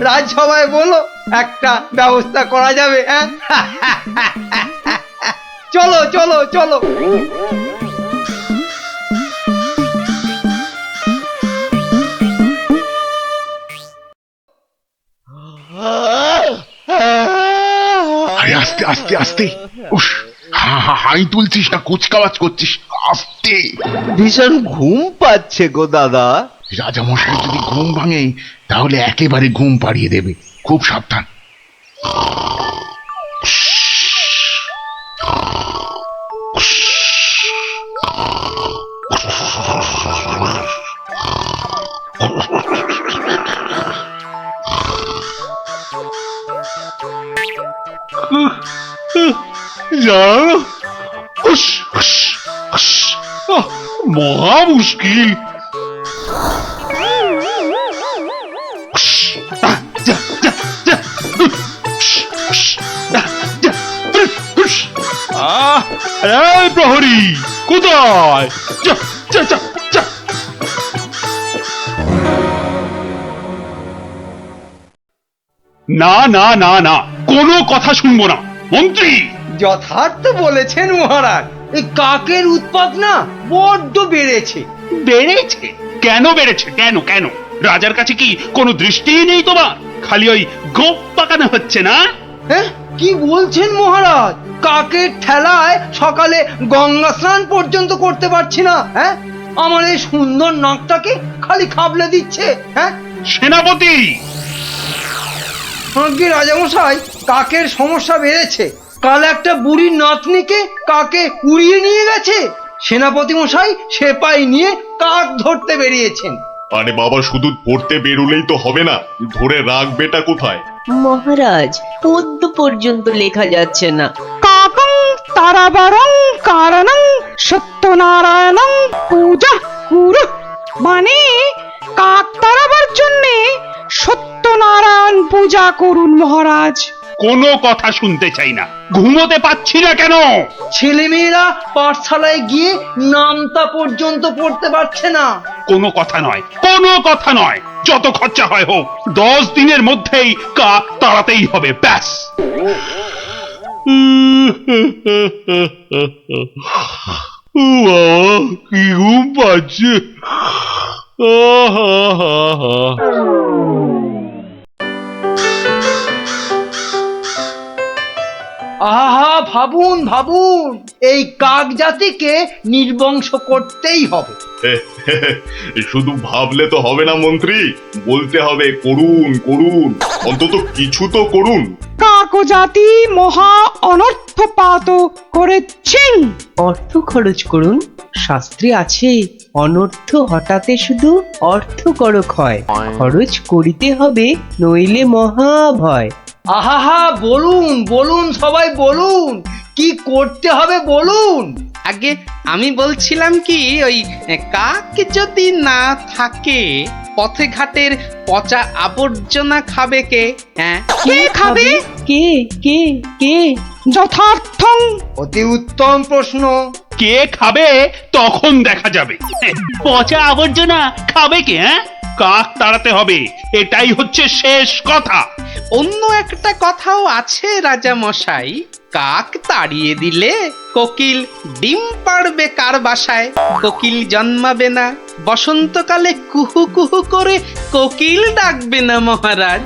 রাজসভায় বলো, একটা ব্যবস্থা করা যাবে। হ্যাঁ, চলো চলো চলো। আরে আস্তে আস্তে আস্তে। উস, হাই তুলছিস না, কুচকাওয়াজ করছিস, আস্তে। ভীষণ ঘুম পাচ্ছে গো দাদা। রাজামশাই যদি ঘুম ভাঙে তাহলে একেবারে ঘুম পাড়িয়ে দেবে, খুব সাবধান। মহা মুশকিল। প্রহরী কোথায়? না না না না, কোনো কথা শুনবো না মন্ত্রী। যথার্থ বলেছেন মহারাজ, এই কাকের উৎপাত না বড্ড বেড়েছে। বেড়েছে? কেন বেড়েছে? কেন কেন? রাজার কাছে কি কোনো দৃষ্টিই নেই তোমার? খালি ওই গোপ পাকানো হচ্ছে না? হ্যাঁ, কি বলছেন মহারাজ? কাকের ঠেলায় সকালে গঙ্গা স্নান পর্যন্ত করতে পারছি না। হ্যাঁ, আমার এই সুন্দর নাকটাকে খালি খাবলে দিচ্ছে। হ্যাঁ, সেনাপতি! আজ্ঞে রাজামশাই, কাকের সমস্যা বেড়েছে। কাল একটা বুড়ির নাতনিকে কাকে উড়িয়ে নিয়ে গেছে। সেনাপতি মশাই সেপাই নিয়ে কাক ধরতে বেরিয়েছেন। আরে বাবা, শুধু ধরতে বেরোলেই তো হবে না, ধরে রাখবেটা কোথায়? মহারাজ, পদ্য পর্যন্ত লেখা যাচ্ছে না। কাকং তারাবারং কারণং সত্যনারায়ণং পূজা কুরু, মানে কাক তাড়াবার জন্যে সত্যনারায়ণ পূজা করুন মহারাজ। কোনো কথা শুনতে চাই না, ঘুমোতে পাচ্ছি না কেন? ছেলেমেয়েরা পাঠশালায় গিয়ে নামতা পর্যন্ত পড়তে পারছে না। কোনো কথা নয়, কোনো কথা নয়, যত খরচা হয় হোক, 10 দিনের মধ্যেই কাক তাড়াতেই হবে, ব্যাস। কি ঘুম পাচ্ছে। আহা, ভাবুন ভাবুন, এই কাক জাতিকে নির্বংশ করতেই হবে। শুধু ভাবলে তো হবে না মন্ত্রী, বলতে হবে করুন করুন, অন্তত কিছু তো করুন। কাক জাতি মহা অনর্থপাত করেছেন। অর্থ খরচ করুন। শাস্ত্রে আছে, অনর্থ হঠাতে শুধু অর্থ করক হয়, খরচ করিতে হবে নইলে মহাভয়। আহা, বলুন বলুন, সবাই বলুন, কি করতে হবে বলুন। আগে আমি বলছিলাম কি, ওই কাক যদি না থাকে, পথে ঘাটের পচা আবর্জনা খাবে কে? হ্যাঁ, কে খাবে? কে কে কে? যথার্থং। অতি উত্তম প্রশ্ন। কে খাবে তখন দেখা যাবে। পচা আবর্জনা খাবে কে? হ্যাঁ, কাক তাড়াতে হবে, এটাই হচ্ছে শেষ কথা। অন্য একটা কথাও আছে রাজা মশাই, কাক তাড়িয়ে দিলে কোকিল ডিম পাড়বে কার বাসায়? কোকিল জন্মাবে না, বসন্তকালে কুহু কুহু করে কোকিল ডাকবে না মহারাজ।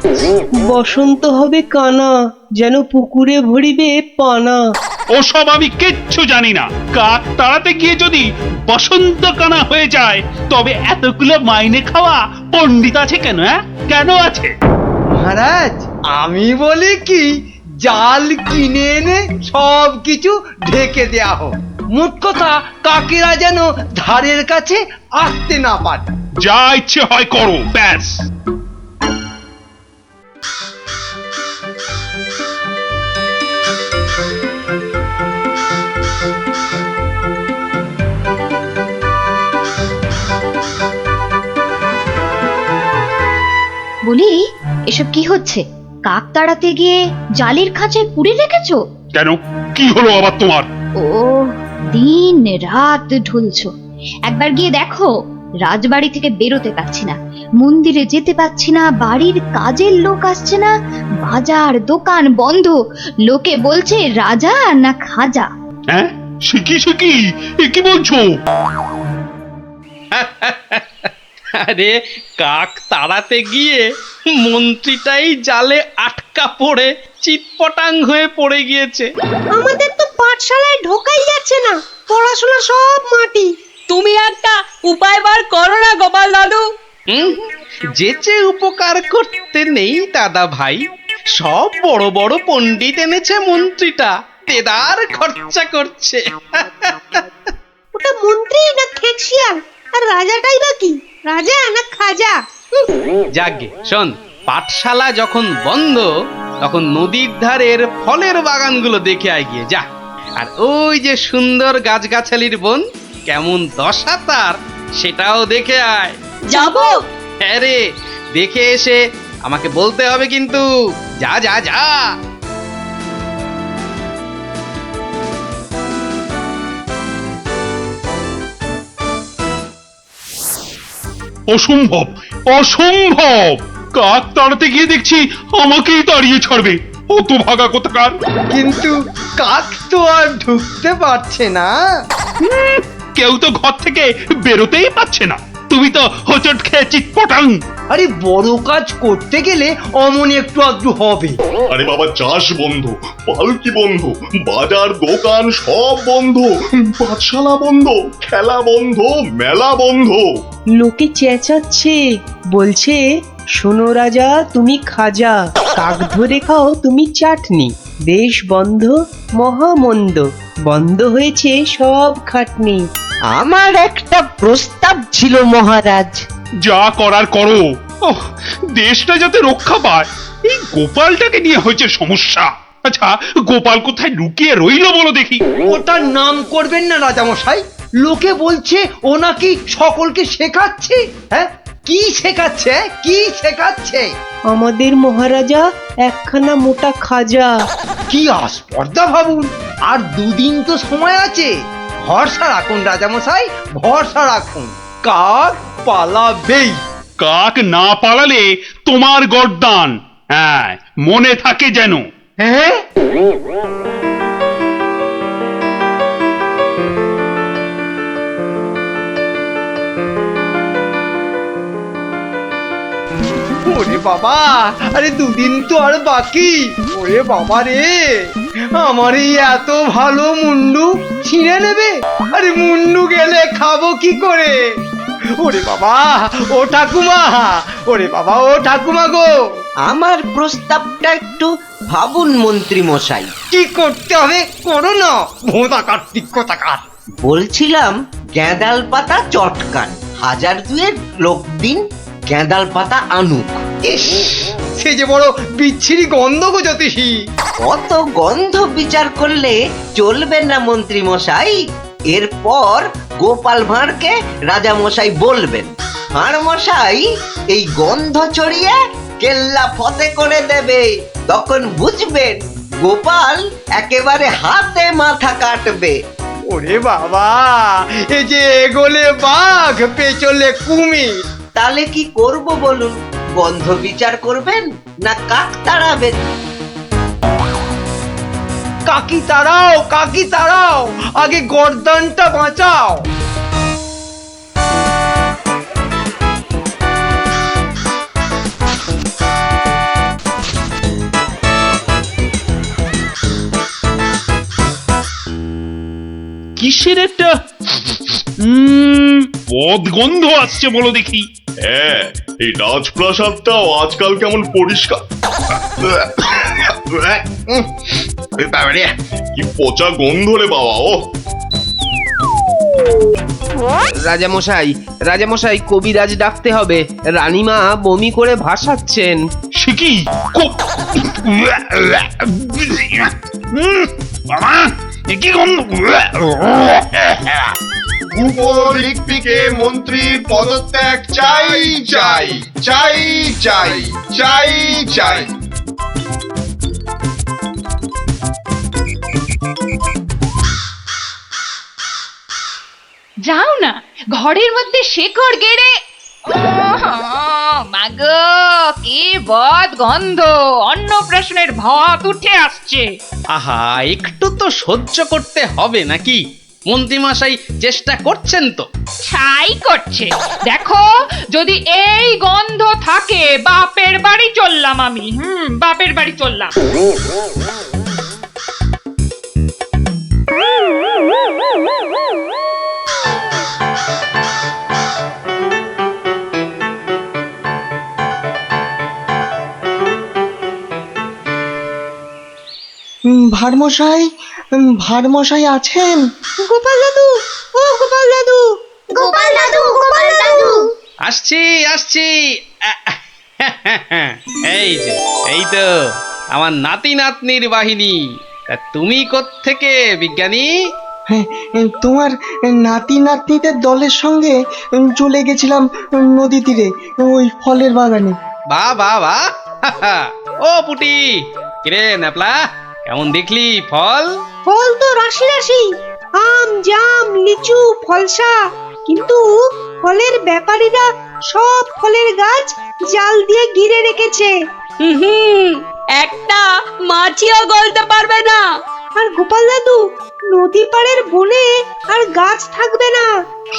বসন্ত হবে কানা, যেন পুকুরে ভরিবে পানা। ওসব আমি কিচ্ছু জানি না। কাক তাড়াতে গিয়ে যদি বসন্ত কানা হয়ে যায়, তবে এতগুলো মাইনে খাওয়া পণ্ডিত আছে কেন? হ্যাঁ, কেন আছে? মহারাজ, আমি বলি কি, জাল কিনে এনে সব কিছু ঢেকে দেয়া হোক। মোট কথা, কাকেরা যেন ধারের কাছে আসতে না পারে। যা ইচ্ছে হয় করো, ব্যাস। বলি, এসব কি হচ্ছে? কাক তাড়াতে গিয়ে জালির খাঁচায় পুরে রেখেছো? কেন, কি হলো আবার তোমার? ও, দিন রাত ঢুলছো। একবার গিয়ে দেখো, রাজবাড়ি থেকে বেরোতে পারছি না। মন্দিরে যেতে পারছি না, বাড়ির কাজের লোক আসছে না, বাজার দোকান বন্ধ, লোকে বলছে রাজা না খাজা। হ্যাঁ, সে কি এ কি বলছো? আরে কাক তাড়াতে গিয়ে মন্ত্রীটাই জালে আটকা পড়ে চিৎপটাং হয়ে পড়ে গিয়েছে। আমাদের তো পাঠশালায় ঢোকাই যাচ্ছে না, পড়াশোনা সব মাটি। তুমি একটা উপায় বার করো না গোপাল দাদু। যেচে উপকার করতে নেই দাদা ভাই, সব বড় বড় পণ্ডিত এনেছে মন্ত্রীটা, তেদার খরচা করছে। ওটা মন্ত্রী না খেকশিয়াল, আর রাজাটাই বা কি, রাজা না খাজা? যাগে শোন, পাঠশালা যখন বন্ধ তখন নদীর ধারের ফলের বাগানগুলো দেখে আয় গিয়ে যা। আর ওই যে সুন্দর গাছগাছালির বন, কেমন দশা তার, সেটাও দেখে আয়। যাবো। হ্যাঁ রে, দেখে এসে আমাকে বলতে হবে কিন্তু। যা যা যা। অসম্ভব, অসম্ভব! কাক তাড়াতে গিয়ে দেখছি আমাকেই তাড়িয়ে ছাড়বে, অত ভাগা কোথাকার! কিন্তু কাক তো আর ঢুকতে পারছে না। কেউ তো ঘর থেকে বেরোতেই পারছে না, তুমি তো হোঁচট খেয়ে চিৎপটাং। আরে বড় কাজ করতে গেলে অমন একটু আধটু হবে। আরে বাবা, চাষ বন্ধ, পালকি বন্ধ, বাজার দোকান সব বন্ধ, পাঠশালা বন্ধ, খেলা বন্ধ, মেলা বন্ধ। লোকে চেঁচাচ্ছে, বলছে শোনো রাজা তুমি খাজা, কাক ধরে খাও তুমি চাটনি, দেশ বন্ধ মহামন্দ, বন্ধ হয়েছে সব খাটনি। আমার একটা প্রস্তাব ছিল মহারাজ। যা করার করো, ওহ, দেশটা যাতে রক্ষা পায়। এই গোপালটাকে নিয়ে হয়েছে সমস্যা। আচ্ছা, গোপাল কোথায় লুকিয়ে রইলো বলো দেখি? ওটার নাম করবেন না রাজামশাই, লোকে বলছে ও নাকি সকলকে শেখাচ্ছে। হ্যাঁ, কি শেখাচ্ছে, কি শেখাচ্ছে? আমাদের মহারাজা একখানা মোটা খাজা। কি আস্পর্ধা ভাবুন, আর দুদিন তো সময় আছে। ভরসা রাখুন রাজামশাই, ভরসা রাখুন, কাক পালাবেই। কাক না পালালে তোমার গর্দান, হ্যাঁ, মনে থাকে যেন। হ্যাঁ, ওরে বাবা, আরে দুদিন তো আর বাকি। ওরে বাবা রে, আমার এই এত ভালো মুন্ডু ছিঁড়ে নেবে। আরে মুন্ডু গেলে খাবো কি করে? ওরে বাবা, ও ঠাকুমা, ওরে বাবা, ও ঠাকুমা গো, আমার প্রস্তাবটা একটু ভাবুন মন্ত্রী মশাই। কি করতে হবে করো না, ভোঁতা কার্তিক কোথাকার। বলছিলাম গ্যাঁদাল পাতা চটকান, 1000-2 লোক দিন গ্যাঁদাল পাতা আনুক। ইস, সে যে বড় বিচ্ছিরি গন্ধ গো জ্যোতিষী। অত গন্ধ বিচার করলে চলবে না মন্ত্রী মশাই। এরপর গোপাল ভাঁড়কে রাজা মশাই বলবেন, ভাঁড় মশাই এই গন্ধ ছড়িয়ে কেল্লা ফতে করে দেবে। তখন বুঝবেন গোপাল একেবারে হাতে মাথা কাটবে। ওরে বাবা, এ যে এগোলে বাঘ পেছলে কুমির। তাহলে কি করব বলুন? গন্ধ বিচার করবেন না কাক তাড়াবেন? কাকি তাড়াও, কাকি তাড়াও, আগে গর্দানটা বাঁচাও। কিসের একটা বদগন্ধ আসছে বলো দেখি? হ্যাঁ, এই রাজপ্রাসাদটাও আজকাল কেমন পরিষ্কার। কি পচা গন্ধ রে বাবা। ও রাজামশাই, রাজামশাই কবিরাজ ডাকতে হবে, রানীমা বমি করে ভাসাচ্ছেন। সে কি? বাবা, এ কি গন্ধ! উপলিপিকে মন্ত্রী পদত্যাগ চাই চাই চাই চাই চাই চাই। যাও না, ঘরের মধ্যে শেকড় গেড়ে মাগো কি বদ গন্ধ, অন্নপ্রাশনের ভাত উঠে আসছে। আহা, একটু তো সহ্য করতে হবে নাকি? মন্ত্রীমশাই চেষ্টা করছেন তো। ছাই করছে, দেখো যদি এই গন্ধ থাকে বাপের বাড়ি চললাম আমি, বাপের বাড়ি চললাম। ভারমশাই, ভারমশাই আছেন? গোপাল দাদু, ও গোপাল দাদু, গোপাল দাদু, গোপাল দাদু। আসছি আসছি। এই তো আমার নাতি নাতনির বাহিনী। তা তুমি কোত্থেকে বিজ্ঞানী? হ্যাঁ, তোমার নাতি নাতনিদের দলের সঙ্গে চলে গেছিলাম নদী তীরে, ওই ফলের বাগানে। বাহ বাহ বাহ। ও পুটি, কিরে ন্যাপলা, কেমন দেখলি ফল? ফল তো রাশি রাশি, আম, জাম, লিচু, ফলসা, কিন্তু ফলের ব্যাপারীরা সব ফলের গাছ জাল দিয়ে ঘিরে রেখেছে। একটা মাছিও গলতে পারবে না। আর গোপাল দাদু, নদী পাড়ের বনে আর গাছ থাকবে না,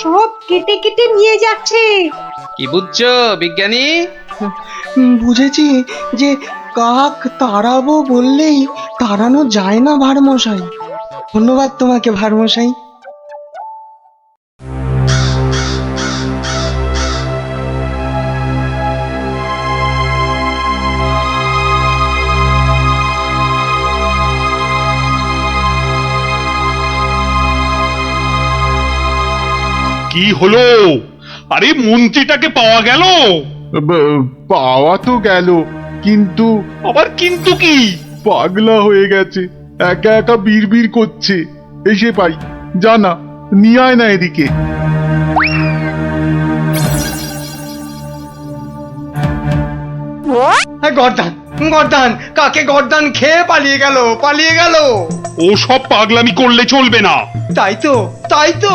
সব কেটে কেটে নিয়ে যাচ্ছে। কি বুঝছো বিজ্ঞানী? বুঝেছি যে কাক তাড়াবো বললেই তাড়ানো যায় না ভারমশাই। ধন্যবাদ তোমাকে ভারমশাই। কি হলো? আরে মন্ত্রীটাকে পাওয়া গেল? পাওয়া তো গেল, কিন্তু আবার কিন্তু কি? পাগলা হয়ে গেছে, একা একা বিড়বিড় করছে। এসে পাই, জানা নিয়ে আয় না এদিকে। গর্দান গর্দান, কাকে গর্দান খেয়ে পালিয়ে গেল, পালিয়ে গেল। ও সব পাগলামি করলে চলবে না। তাই তো, তাই তো,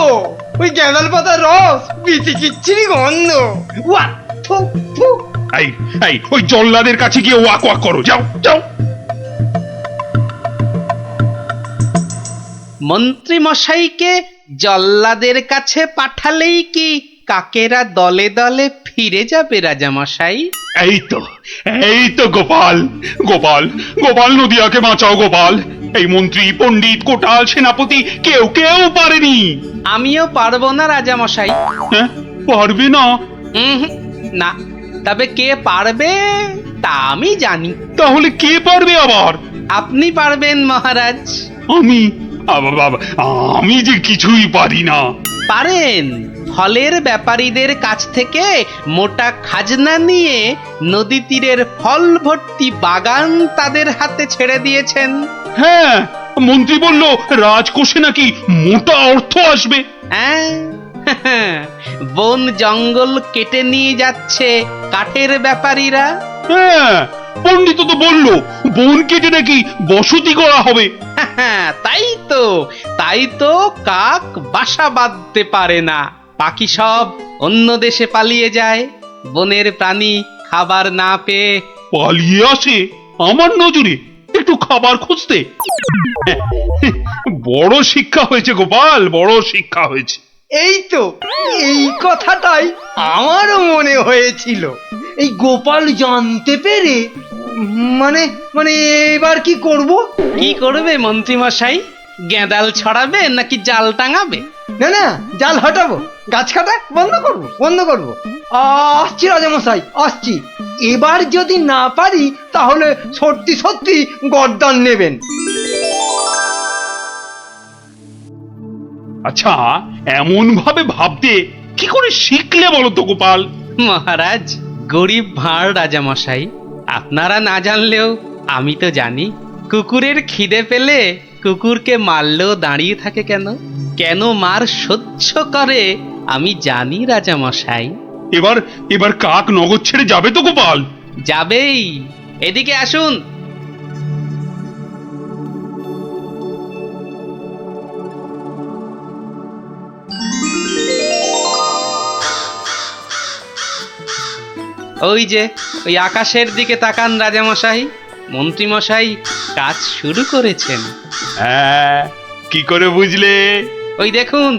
ওই গ্যাঁদাল পাতার রস, বিচি কিচ্ছিরি গন্ধ। ওয়া, থু, থু। এই এই ওই জল্লাদের কাছে গিয়ে ওয়াক ওয়াক করো, যাও যাও। মন্ত্রী মশাইকে জল্লাদের কাছে পাঠালেই কি কাকেরা দলে দলে ফিরে যাবে রাজা মশাই? এই তো গোপাল, গোপাল, গোপাল নদিয়াকে বাঁচাও গোপাল। এই মন্ত্রী, পণ্ডিত, কোটাল, সেনাপতি কেউ কেউ পারেনি। আমিও পারবো না রাজা মশাই। হ্যাঁ, পারবে না? না, তবে কে পারবে তা আমি জানি। তাহলে কে পারবে আবার? আপনি পারবেন মহারাজ। আমি? আমি যে কিছুই পারি না। পারেন। ফলের ব্যাপারীদের কাছ থেকে মোটা খাজনা নিয়ে নদী তীরের ফল ভর্তি বাগান তাদের হাতে ছেড়ে দিয়েছেন। হ্যাঁ, মন্ত্রী বলল রাজকোষে নাকি মোটা অর্থ আসবে। হ্যাঁ, বন জঙ্গল কেটে নিয়ে যাচ্ছে কাঠের ব্যাপারীরা। হ্যাঁ, পণ্ডিত তো বলল বন কেটে নাকি বসতি করা হবে। তাই তো কাক বাসা বাঁধতে পারে না, পাখি সব অন্য দেশে পালিয়ে যায়। বনের প্রাণী খাবার না পেয়ে পালিয়ে আসে আমার নজরে একটু খাবার খুঁজতে। বড় শিক্ষা হয়েছে গোপাল, বড় শিক্ষা হয়েছে। এই তো, এই কথাটাই আমারও মনে হয়েছিল। এই গোপাল জানতে পেরে মানে মানে এবার কি করব? কি করবে মন্ত্রী মশাই? গেঁদাল ছড়াবে নাকি জাল টাঙাবে? না না, জাল হটাবো, গাছ কাটা বন্ধ করবো, বন্ধ করবো। আসছি রাজামশাই, আসছি। এবার যদি না পারি তাহলে সত্যি সত্যি গর্দান নেবেন। আচ্ছা, এমন ভাবে ভাবতে কি করে শিখলে বলো তো গোপাল? মহারাজ, গরিব ভাঁড় রাজামশাই, আপনারা না জানলেও আমি তো জানি। কুকুরের খিদে পেলে কুকুরকে মারলেও দাঁড়িয়ে থাকে কেন, কেন মার সহ্য করে আমি জানি রাজামশাই। এবার কাক নগর ছেড়ে যাবে তো গোপাল? যাবেই। এদিকে আসুন। ওই যে ওই আকাশের দিকে তাকান রাজামশাই, মন্ত্রীমশাই কাজ শুরু করেছেন। হ্যাঁ, কি করে বুঝলে? ওই দেখুন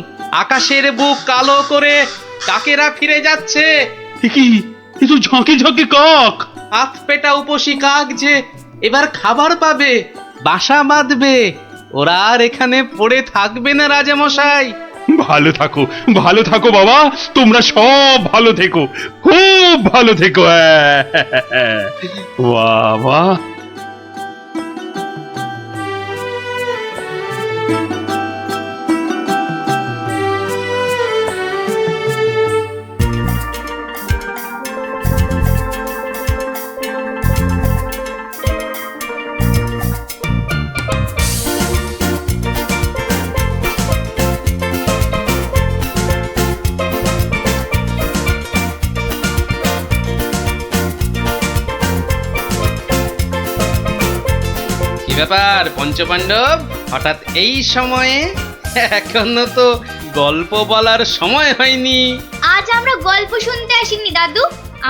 আকাশের বুক কালো করে কাকেরা ফিরে যাচ্ছে। এ কি, এ তো ঝাঁকে ঝাঁকে কাক। হাত পেটা উপসী কাক যে এবার খাবার পাবে, বাসা বাঁধবে। ওরা আর এখানে পড়ে থাকবে না রাজামশাই। ভালো থাকো, ভালো থাকো বাবা, তোমরা সব ভালো থেকো, খুব ভালো থেকো। বাবা, কি ব্যাপার পঞ্চপাণ্ডব, হঠাৎ এই সময়ে? এখনো তো গল্প বলার সময় হয়নি। আজ আমরা গল্প শুনতে আসিনি দাদু,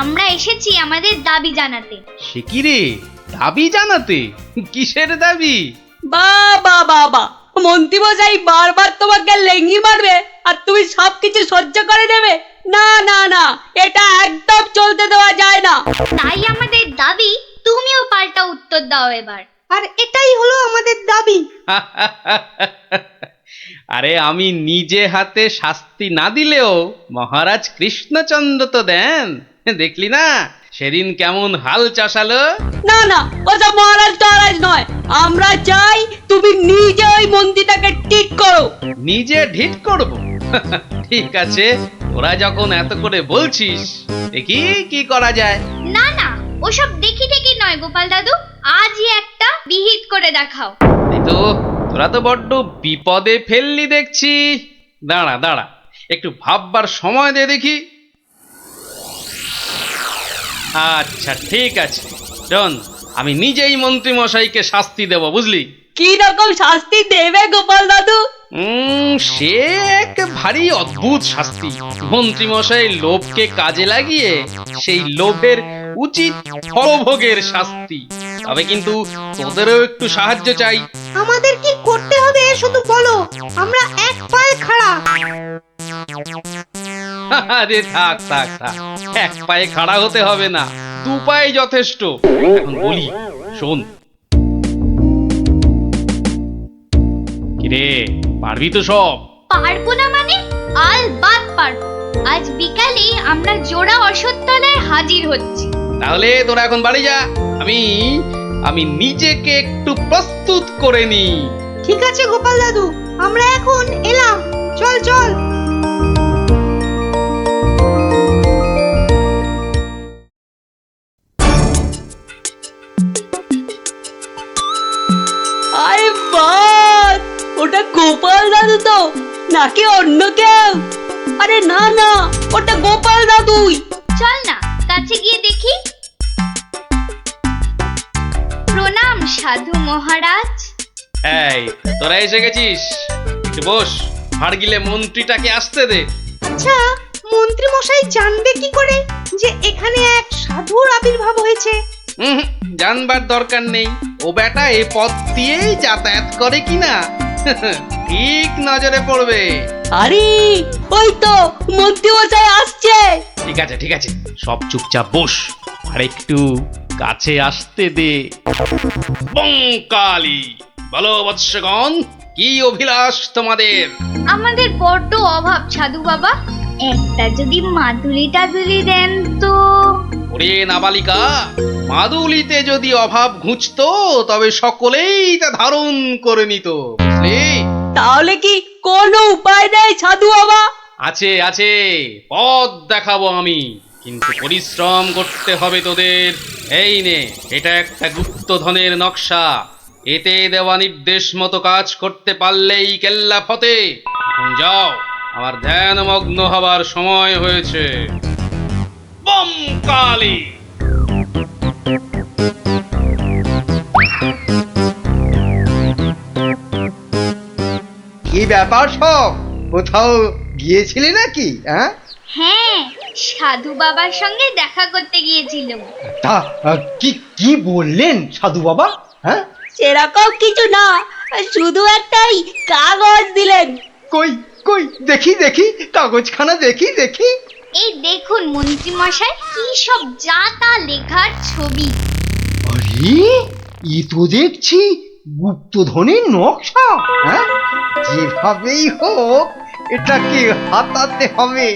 আমরা এসেছি আমাদের দাবি জানাতে। সে কি রে, দাবি জানাতে? কিসের দাবি? বাবা বাবা, মন্ত্রী মশাই বারবার তোমাকে লেঙ্গি মারবে আর তুমি সবকিছু সহ্য করে নেবে? না না না, এটা একদম চলতে দেওয়া যায় না। তাই আমাদের দাবি তুমিও পাল্টা উত্তর দাও এবার। আর এটাই হলো আমাদের দাবি। আরে আমি নিজে হাতে শাস্তি না দিলেও মহারাজ কৃষ্ণচন্দ্র তো দেন, দেখলি না সেদিন কেমন হাল চাষালো। না না, ওসব মহারাজ টহারাজ নয়, আমরা চাই তুমি নিজে ওই মন্ত্রীটাকে ঠিক করো। নিজে ঢিট করব? ঠিক আছে, ওরা যখন এত করে বলছিস, দেখি কি করা যায়। না না, ওসব দেখি টেকি নয় গোপাল দাদু, আজই একটা বিহিত করে দেখাও। এই তো, তোরা তো বড্ড বিপদে ফেললি দেখছি। দাঁড়া দাঁড়া, একটু ভাববার সময় দে দেখি। আচ্ছা ঠিক আছে, শোন, আমি নিজেই মন্ত্রী মশাইকে শাস্তি দেব, বুঝলি? কি রকম শাস্তি দেবে গোপাল দাদু? সে এক ভারী অদ্ভুত শাস্তি। মন্ত্রী মশাই লোভকে কাজে লাগিয়ে সেই লোভের উচিত ফলভোগের শাস্তি। তবে কিন্তু তোদেরও একটু সাহায্য চাই। আমাদের কি করতে হবে শুধু বলো, আমরা এক পায়ে খাড়া। আরে থাক থাক থাক, এক পায়ে খাড়া হতে হবে না, দু পায়ে যথেষ্ট। এখন বলি, শোন। কিরে, পারবি তো সব? পারবো না মানে? আলবাত পারবো। আজ বিকালে আমরা জোড়া অশ্বত্থতলায় হাজির হচ্ছি। তাহলে তোরা এখন বাড়ি যা, আমি নিজেকে একটু প্রস্তুত করে নি। ঠিক আছে গোপাল দাদু, আমরা এখন এলাম, চল চল। আরে বাস, ওটা গোপাল দাদু তো নাকি অন্য কেউ? আরে না না, ওটা গোপাল দাদুই। চল না কাছে গিয়ে দেখি। প্রণাম সাধু মহারাজ। এই, তোরা এসে গেছিস, একটু বস। হাড় গিলে মন্ত্রীটাকে আসতে দে। আচ্ছা, মন্ত্রী মশাই জানবে কি করে যে এখানে এক সাধুর আবির্ভাব হয়েছে? জানবার দরকার নেই, ও বেটা এ পথ দিয়েই যাতায়াত করে কিনা ঠিক নজরে পড়বে। আরে ওই তো মন্ত্রী মশাই আসছে। ঠিক আছে ঠিক আছে, সব চুপচাপ বস, আর একটু কাছে আসতে দে। বঙ্কালি, বলো বৎসগণ, কি অভিলাষ তোমাদের? আমাদের বড্ড অভাব সাধু বাবা, একটা যদি মাদুলি টাদুলি দেন তো। ওরে নাবালিকা, মাদুলিতে যদি অভাব ঘুচতো তবে সকলেই তা ধারণ করে নিত, বুঝলি? তাহলে কি কোনো উপায় নেই সাধু বাবা? আছে আছে, পথ দেখাবো আমি, কিন্তু পরিশ্রম করতে হবে তোদের। এই নে, এটা একটা গুপ্তধনের নকশা, এতে দেওয়া নির্দেশ মতো কাজ করতে পারলেই কেল্লা ফতে। এখন যাও, আমার ধ্যানমগ্ন হবার সময় হয়েছে। বম কালী। কি ব্যাপার সব, কোথাও গিয়েছিলি নাকি? হ্যাঁ, হ্যাঁ, সাধু বাবার সঙ্গে দেখা করতে গিয়েছিল। তা কি কি বললেন সাধু বাবা? হ্যাঁ, সেরকম কিছু না, শুধু একটাই কাগজ দিলেন। কই কই দেখি দেখি কাগজখানা দেখি দেখি। এই দেখুন মন্ত্রী মশাই, কি সব যা তা লেখার ছবি। আরে এ তো দেখছি গুপ্তধনের নকশা। হ্যাঁ, যেভাবেই হোক এটাকে হাতাতে হবে।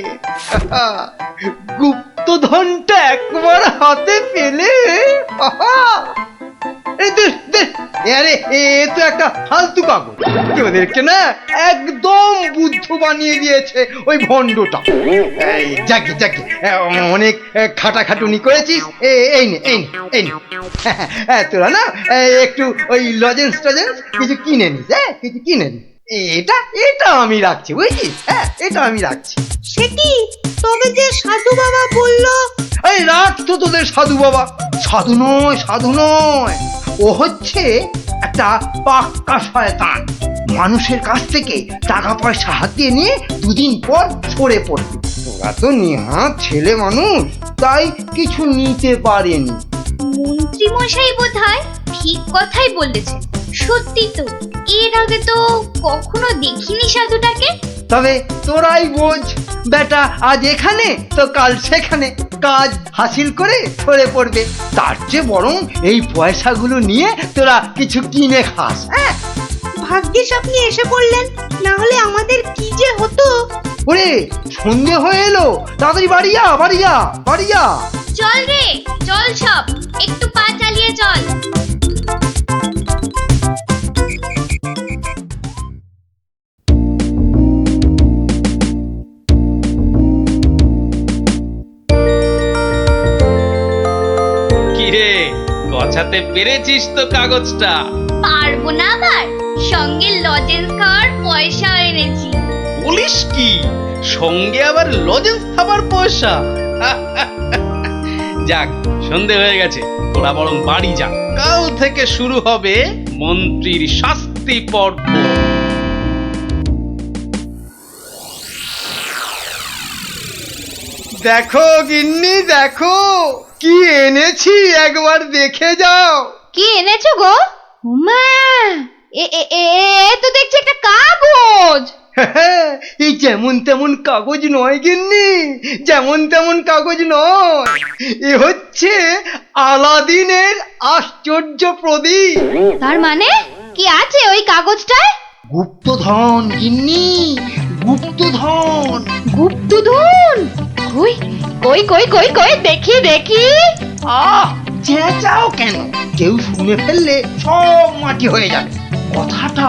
গুপ্তধনটা একবার হাতে পেলে আরে এ তো একটা ফালতু কাগজ। ওদেরকে না একদম বুদ্ধ বানিয়ে দিয়েছে ওই ভণ্ডটা। যাকে যাকে অনেক খাটাখাটুনি করেছিস, এই নে এই নে এই নে। তোরা না একটু ওই লজেন্স টজেন্স কিছু কিনে নিস। হ্যাঁ, কিছু কিনে নিস। এটা এটা আমি রাখছি, বুঝছিস? হ্যাঁ, এটা আমি রাখছি। সে কি, তবে যে সাধু বাবা বললো। এই রাখ তো তোদের সাধু বাবা। সাধু নয়, সাধু নয়, ও হচ্ছে একটা পাক্কা শয়তান। মানুষের কাছ থেকে টাকা পয়সা হাতিয়ে নিয়ে দুদিন পর সরে পড়বে। তোরা তো নেহাত ছেলে মানুষ, তাই কিছু নিতে পারেনি। মন্ত্রী মশাই বোধহয় ঠিক কথাই বলেছেন। সত্যি তো, এর আগে তো কখনো দেখিনি সাধুটাকে। তবে তোরাই বোঝ, বেটা আজ এখানে তো কাল সেখানে কাজ হাসিল করে সরে পড়বে। তার চেয়ে বরং এই পয়সাগুলো নিয়ে তোরা কিছু কিনে খাস। হ্যাঁ, ভাগ্যিস আপনি এসে পড়লেন, না হলে আমাদের কি যে হতো। ওরে সন্ধে হয়ে এলো, তাড়াতাড়ি বাড়ি যা, বাড়ি যা, বাড়ি যা। চল রে চল, সব একটু পা চালিয়ে চল। কিরে, গছাতে পেরেছিস তো কাগজটা? পারবো না আবার, সঙ্গে লজেন্স খাওয়ার পয়সা এনেছি। বলিস কি, সঙ্গে আবার লজেন্স খাবার পয়সা? যাক, সন্ধে হয়ে গেছে, তোরা বরং বাড়ি যা। কাল থেকে শুরু হবে মন্ত্রীর শাস্তি পর্ব। দেখো গিন্নি, দেখো কি এনেছি, একবার দেখে যাও। কি এনেছো গো? উমা, এ এ এ তো দেখছি একটা কাগজ। এই যেমন তেমন কাগজ নয় গিন্নি, যেমন তেমন কাগজ নয়। এ হচ্ছে আলাদিনের আশ্চর্য প্রদীপ। তার মানে কি আছে ওই কাগজটায়? গুপ্তধন গিন্নি, গুপ্তধন। গুপ্তধন? কই কই কই কই কই দেখি দেখি। চেঁচাও কেন? কেউ শুনে ফেললে সব মাটি হয়ে যাবে। কথাটা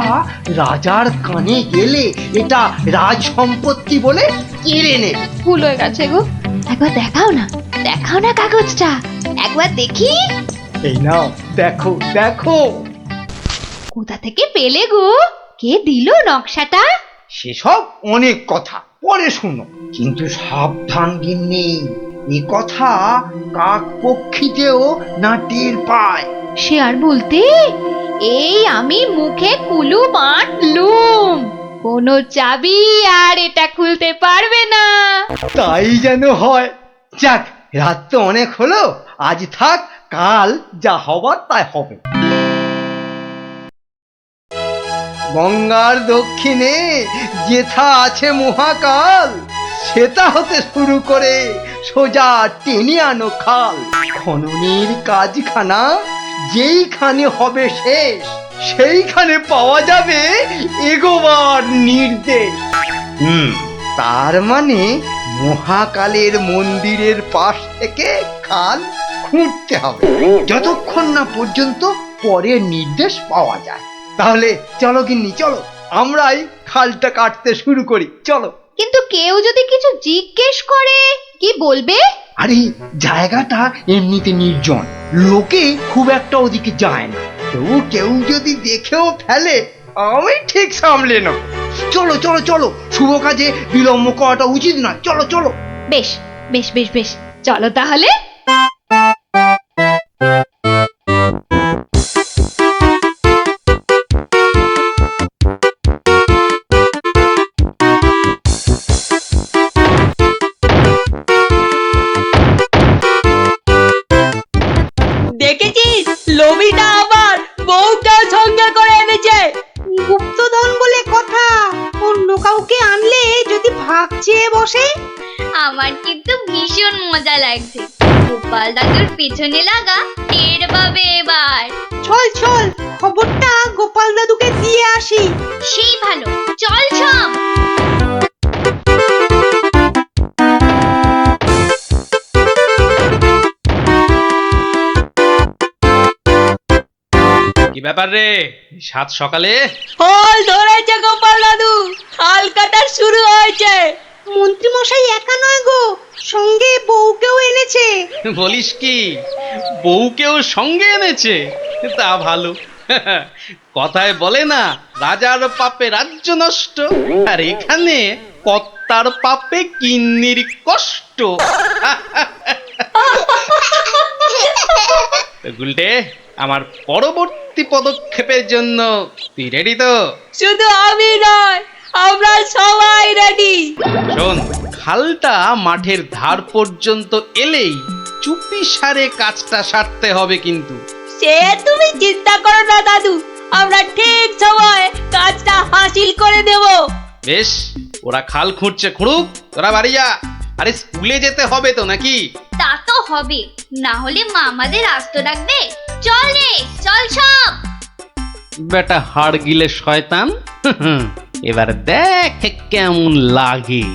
রাজার কানে গেলে এটা রাজ সম্পত্তি বলে কেড়ে নেবে। ভুল হয়ে গেছে গো, একবার দেখাও না, দেখাও না কাগজটা, একবার দেখি। এই নাও, দেখো দেখো। কোথা থেকে পেলে গো? কে দিল নকশাটা? সেসব অনেক কথা পরে শুনো, কিন্তু সাবধান গিন্নি, এ কথা কাক পক্ষীতেও না টের পায়। সে আর বলতে, এই আমি মুখে কুলু বাঁধলুম, কোনো চাবি আর এটা খুলতে পারবে না। তাই যেন হয়। যাক, রাত তো অনেক হলো, আজ থাক, কাল যা হবার তাই হবে। গঙ্গার দক্ষিণে যেথা আছে মহাকাল, সেটা হতে শুরু করে সোজা টেনে আনো খাল। খননের কাজখানা যেইখানে হবে শেষ, সেইখানে পাওয়া যাবে এগোবার নির্দেশ। তার মানে মহাকালের মন্দিরের পাশ থেকে খাল খুঁড়তে হবে, যতক্ষণ না পর্যন্ত পরের নির্দেশ পাওয়া যায়। তাহলে চলো গিন্নি, চলো, আমরাই খালটা কাটতে শুরু করি, চলো। কিন্তু কেউ যদি কিছু জিজ্ঞেস করে কি বলবে? আরে জায়গাটা এমনিতে নির্জন, লোকে খুব একটা ওদিকে যায় না। তবু কেউ যদি দেখেও ফেলে, আমি ঠিক সামলে নেব। চলো চলো চলো, শুভ কাজে বিলম্ব করাটা উচিত নয়। চলো চলো। বেশ বেশ বেশ বেশ, চলো তাহলে। দেখেছিস লোভিটা আবার বউকেও সঙ্গে করে এনেছে। গুপ্তধন বলে কথা, অন্য কাউকে আনলে যদি ভাগ চেয়ে বসে। আমার কিন্তু ভীষণ মজা লাগছে। গোপাল দাদুর পেছনে লাগা টের পাবে এবার। চল চল খবরটা গোপাল দাদুকে দিয়ে আসি। সেই ভালো, চল সব। কি ব্যাপার রে, সাত সকালে? ফল ধরেছে গোপাল দাদু, হাল কাটা শুরু হয়েছে। মন্ত্রী মশাই একা নয় গো, সঙ্গে বউকেও এনেছে। বলিস কি, বউকেও সঙ্গে এনেছে? তা ভালো। কথায় বলে না, রাজার পাপে রাজ্য নষ্ট, আর এখানে কর্তার পাপে কিন্নির কষ্ট। গুলটে, আমার পরবর্তী পদক্ষেপের জন্য তুই রেডি তো? শুধু আমি নয়, আমরা সবাই রেডি। শোন, খালটা মাঠের ধার পর্যন্ত এলেই চুপি সারে কাজটা সারতে হবে কিন্তু। সে তুমি চিন্তা করো না দাদু, আমরা ঠিক সময়ে কাজটা হাসিল করে দেব। বেশ, ওরা খাল খুঁড়ছে খুঁড়ুক, তোরা বাড়ি যা। আরে স্কুলে যেতে হবে তো নাকি? তা তো হবে, না হলে মা আমাদের আস্ত রাখবে। চল রে, চল সব। বেটা হাড় গিলে শয়তান। এবার দেখ কেমন লাগে।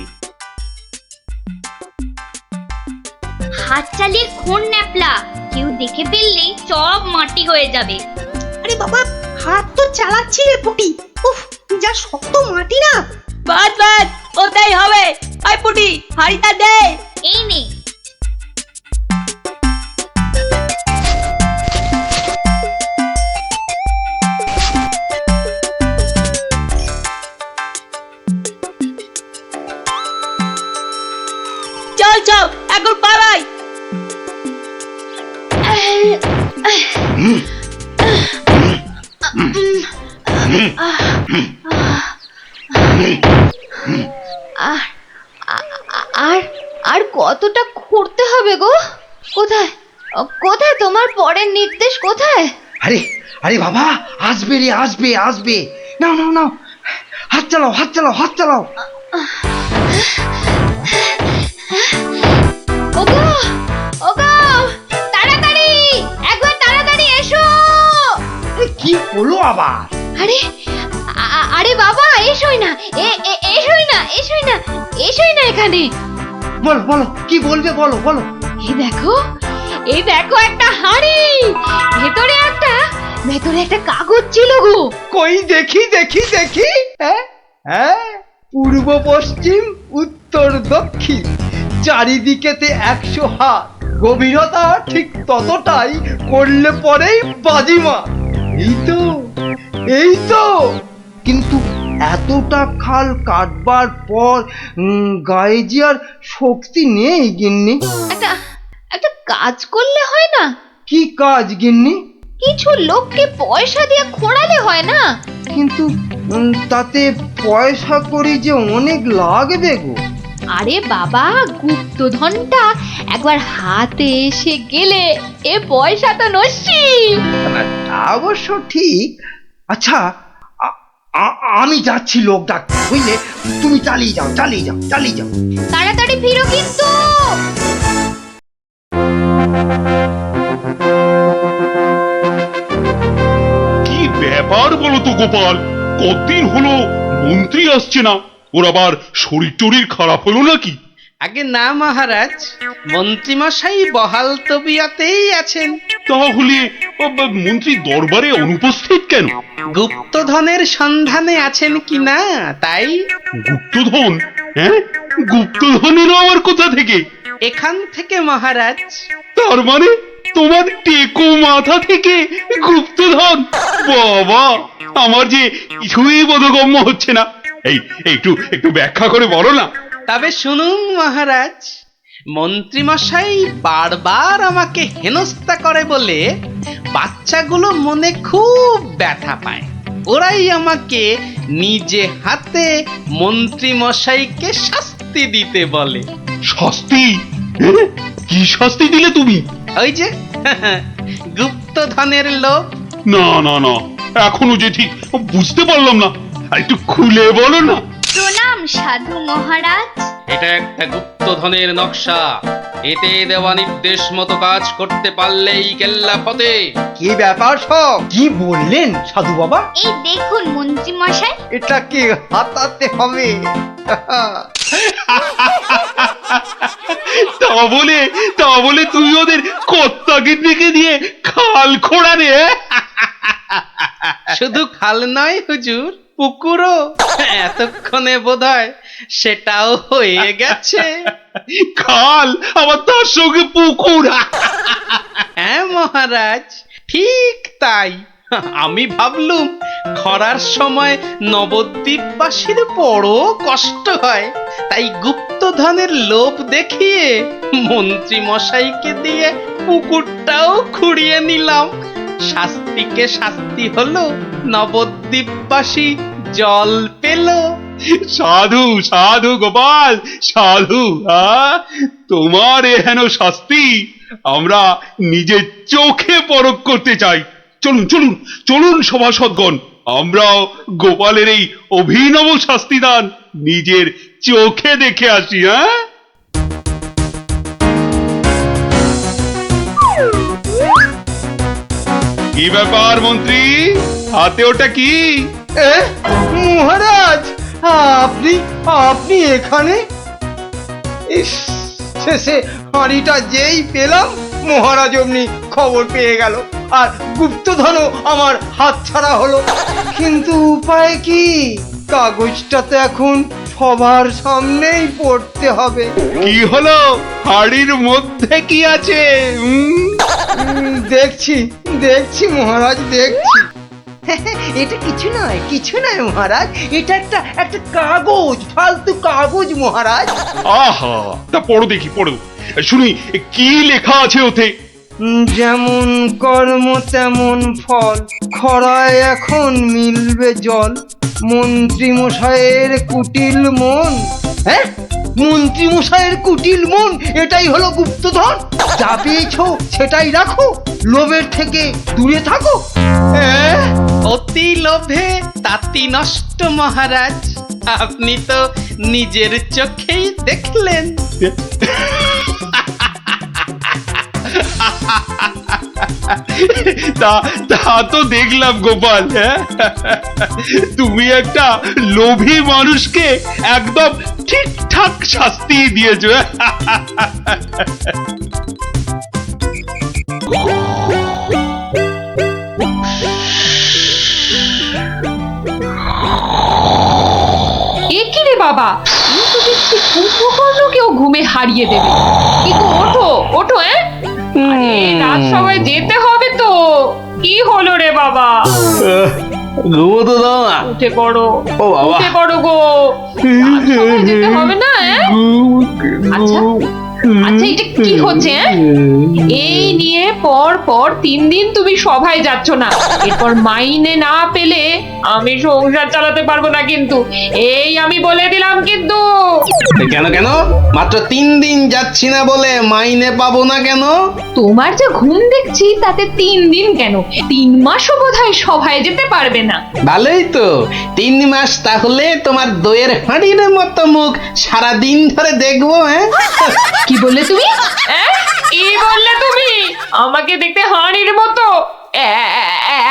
হাত চালিয়ে খুন ন্যাপলা, কেউ দেখে ফেললেই সব মাটি হয়ে যাবে। আরে বাবা, হাত তো চালাচ্ছি রে পুটি। উফ, যা শক্ত মাটি না। বাদ বাদ, ওটাই হবে। আই পুটি, হাড়িটা দে। এই নে। চল চল, এখন পালাই। আর আর কতটা খুঁড়তে হবে গো? কোথায় কোথায় তোমার পরের নির্দেশ কোথায়? আরে আরে বাবা, আসবে রে, আসবে আসবে। নাও নাও নাও, হাত চালাও, হাত চালাও, হাত চালাও। ওগো ওগো, তাড়াতাড়ি, একবার তাড়াতাড়ি এসো। কি হলো আবার? আরে আরে বাবা, এসোই না, এসোই না, এসোই না, এসোই না এখানে। বলো বলো, কি বলবে বলো বলো। এই দেখো একটা হাঁড়ি, ভেতরে একটা কাগজ ছিল গো। কই দেখি দেখি দেখি। হ্যাঁ হ্যাঁ, পূর্ব পশ্চিম উত্তর দক্ষিণ চারিদিকেতে 100 হাত, গভীরতা ঠিক ততটাই, করলে পরেই বাজিমা। এই তো। কিন্তু এতটা খাল কাটবার পর গায়ে যে আর শক্তি নেই গিন্নি। একটা কাজ করলে হয় না? কি কাজ গিন্নি? কিছু লোককে পয়সা দিয়ে খোঁড়ালে হয় না? কিন্তু তাতে পয়সা করি যে অনেক লাগবে গো। আরে বাবা, গুপ্তধনটা একবার হাতে এসে গেলে এ পয়সা তো নস্যি। তা অবশ্য ঠিক। আচ্ছা, আমি যাচ্ছি লোক ডাকতে, বুঝলে? তুমি চালিয়ে যাও, চালিয়ে যাও, চালিয়ে যাও। তাড়াতাড়ি ফিরো কিন্তু। কি ব্যাপার বলো তো গোপাল, কতদিন হলো মন্ত্রী আসছে না? ওর আবার শরীর টরীর খারাপ হলো নাকি? আগে না মহারাজ, মন্ত্রীমশাই বহাল তবিয়তেই আছেন। তাহলে মন্ত্রী দরবারে অনুপস্থিত কেন? গুপ্তধনের সন্ধানে আছেন কিনা তাই। গুপ্তধন? হ্যাঁ, গুপ্তধনেরও আবার কোথা থেকে? এখান থেকে মহারাজ। তার মানে তোমার টেকো মাথা থেকে গুপ্তধন? বাবা, আমার যে কিছুই বোধগম্য হচ্ছে না। একটু একটু ব্যাখ্যা করে বলো না। তবে শুনুন মহারাজ, মন্ত্রীমশাই বারবার আমাকে হেনস্থা করে বলে বাচ্চাগুলো মনে খুব ব্যথা পায়। ওরাই আমাকে নিজে হাতে মন্ত্রীমশাইকে শাস্তি দিতে বলে। শাস্তি? কি শাস্তি দিলে তুমি? ওই যে গুপ্ত গুপ্তধনের লোভ? না না না, এখনো যে ঠিক বুঝতে পারলাম না, আর একটু খুলে বলো না। প্রণাম সাধু মহারাজ। এটা একটা গুপ্তধনের নকশা। এতে দেওয়া নির্দেশ মতো কাজ করতে পারলেই কেল্লা ফতে। কি ব্যাপার সব, কি বললেন সাধু বাবা? এই দেখুন মন্ত্রী মশাই। এটাকে হাতাতে হবে। তা বলে তুই ওদের কর্তাকে ডেকে দিয়ে খাল খোঁড়ারে? শুধু খাল নয় হুজুর, পুকুরও। এতক্ষণে বোধহয় সেটাও হয়ে গেছে। খাল আবার তার সঙ্গে পুকুর? হ্যাঁ মহারাজ, ঠিক তাই। আমি ভাবলুম খরার সময় নবদ্বীপবাসীর বড় কষ্ট হয়, তাই গুপ্তধনের লোভ দেখিয়ে মন্ত্রী মশাইকে দিয়ে পুকুরটাও খুঁড়িয়ে নিলাম। শাস্তিকে শাস্তি হলো, নবদ্বীপবাসী জল পেল। সাধু সাধু গোপাল সাধু, তোমার এহেন শাস্তি আমরা নিজের চোখে পরখ করতে চাই। চলুন চলুন চলুন সভাসদগণ, আমরাও গোপালের এই অভিনব শাস্তিদান নিজের চোখে দেখে আসি। কি ব্যাপার মন্ত্রী, হাতে ওটা কি? মহারাজ, আপনি আপনি এখানে? ইস, শেষে হাঁড়িটা যেই পেলাম মহারাজ অমনি খবর পেয়ে গেল, আর গুপ্তধনও আমার হাতছাড়া হলো। কিন্তু উপায় কি? কাগজটা তো এখন সবার সামনেই পড়তে হবে। কি হলো, হাড়ির মধ্যে কি আছে? দেখছি দেখছি মহারাজ, দেখছি। এটা কিছু নয় মহারাজ, এটা একটা কাগজ, ফালতু কাগজ মহারাজ। আহা, তা পড়ো দেখি, পড়ো শুনি কি লেখা আছে ওতে। যেমন কর্ম তেমন ফল, খরায় এখন মিলবে জল, মন্ত্রী মশাইয়ের কুটিল মন। হ্যাঁ, মন্ত্রী মশাইয়ের কুটিল মন, এটাই হলো গুপ্তধন। যা পেয়েছো সেটাই রাখো, লোভের থেকে দূরে থাকো। হ্যাঁ, অতি লোভে তাতি নষ্ট মহারাজ, আপনি তো নিজের চোখেই দেখলেন। তা তো দেখলাম গোপাল, তুমি একটা লোভী মানুষকে একদম ঠিকঠাক শাস্তি দিয়েছো। এ কি রে বাবা, এই তো দেখছি কুম্ভকর্ণকেও ঘুমে হারিয়ে দেবে। কি গো, ওঠো ওঠো। আরে রাজসভায় যেতে হবে তো। কি হলো রে বাবা? ঘুমোতো দাও না। উঠে পড়ো, ও বাবা, উঠে পড়ো গো, রাজসভায় যেতে হবে না? আচ্ছা আচ্ছা, এটা কি হচ্ছে? এই নিয়ে পর 3 দিন তুমি সভায় যাচ্ছ না, এরপর মাইনে না পেলে আমি সংসার চালাতে পারবো না কিন্তু, এই আমি বলে দিলাম কিন্তু। কেন কেন? মাত্র 3 দিন যাচ্ছি না বলে মাইনে পাবো না কেন? তোমার যে ঘুম দেখছি তাতে 3 দিন কেন, 3 মাসও বোধহয় সভায় যেতে পারবে না। ভালোই তো, 3 মাস তাহলে তোমার দইয়ের হাঁড়ির মতো মুখ সারা দিন ধরে দেখবো। কি বললে তুমি? কি বললে তুমি? আমাকে দেখতে হাঁড়ির মতো?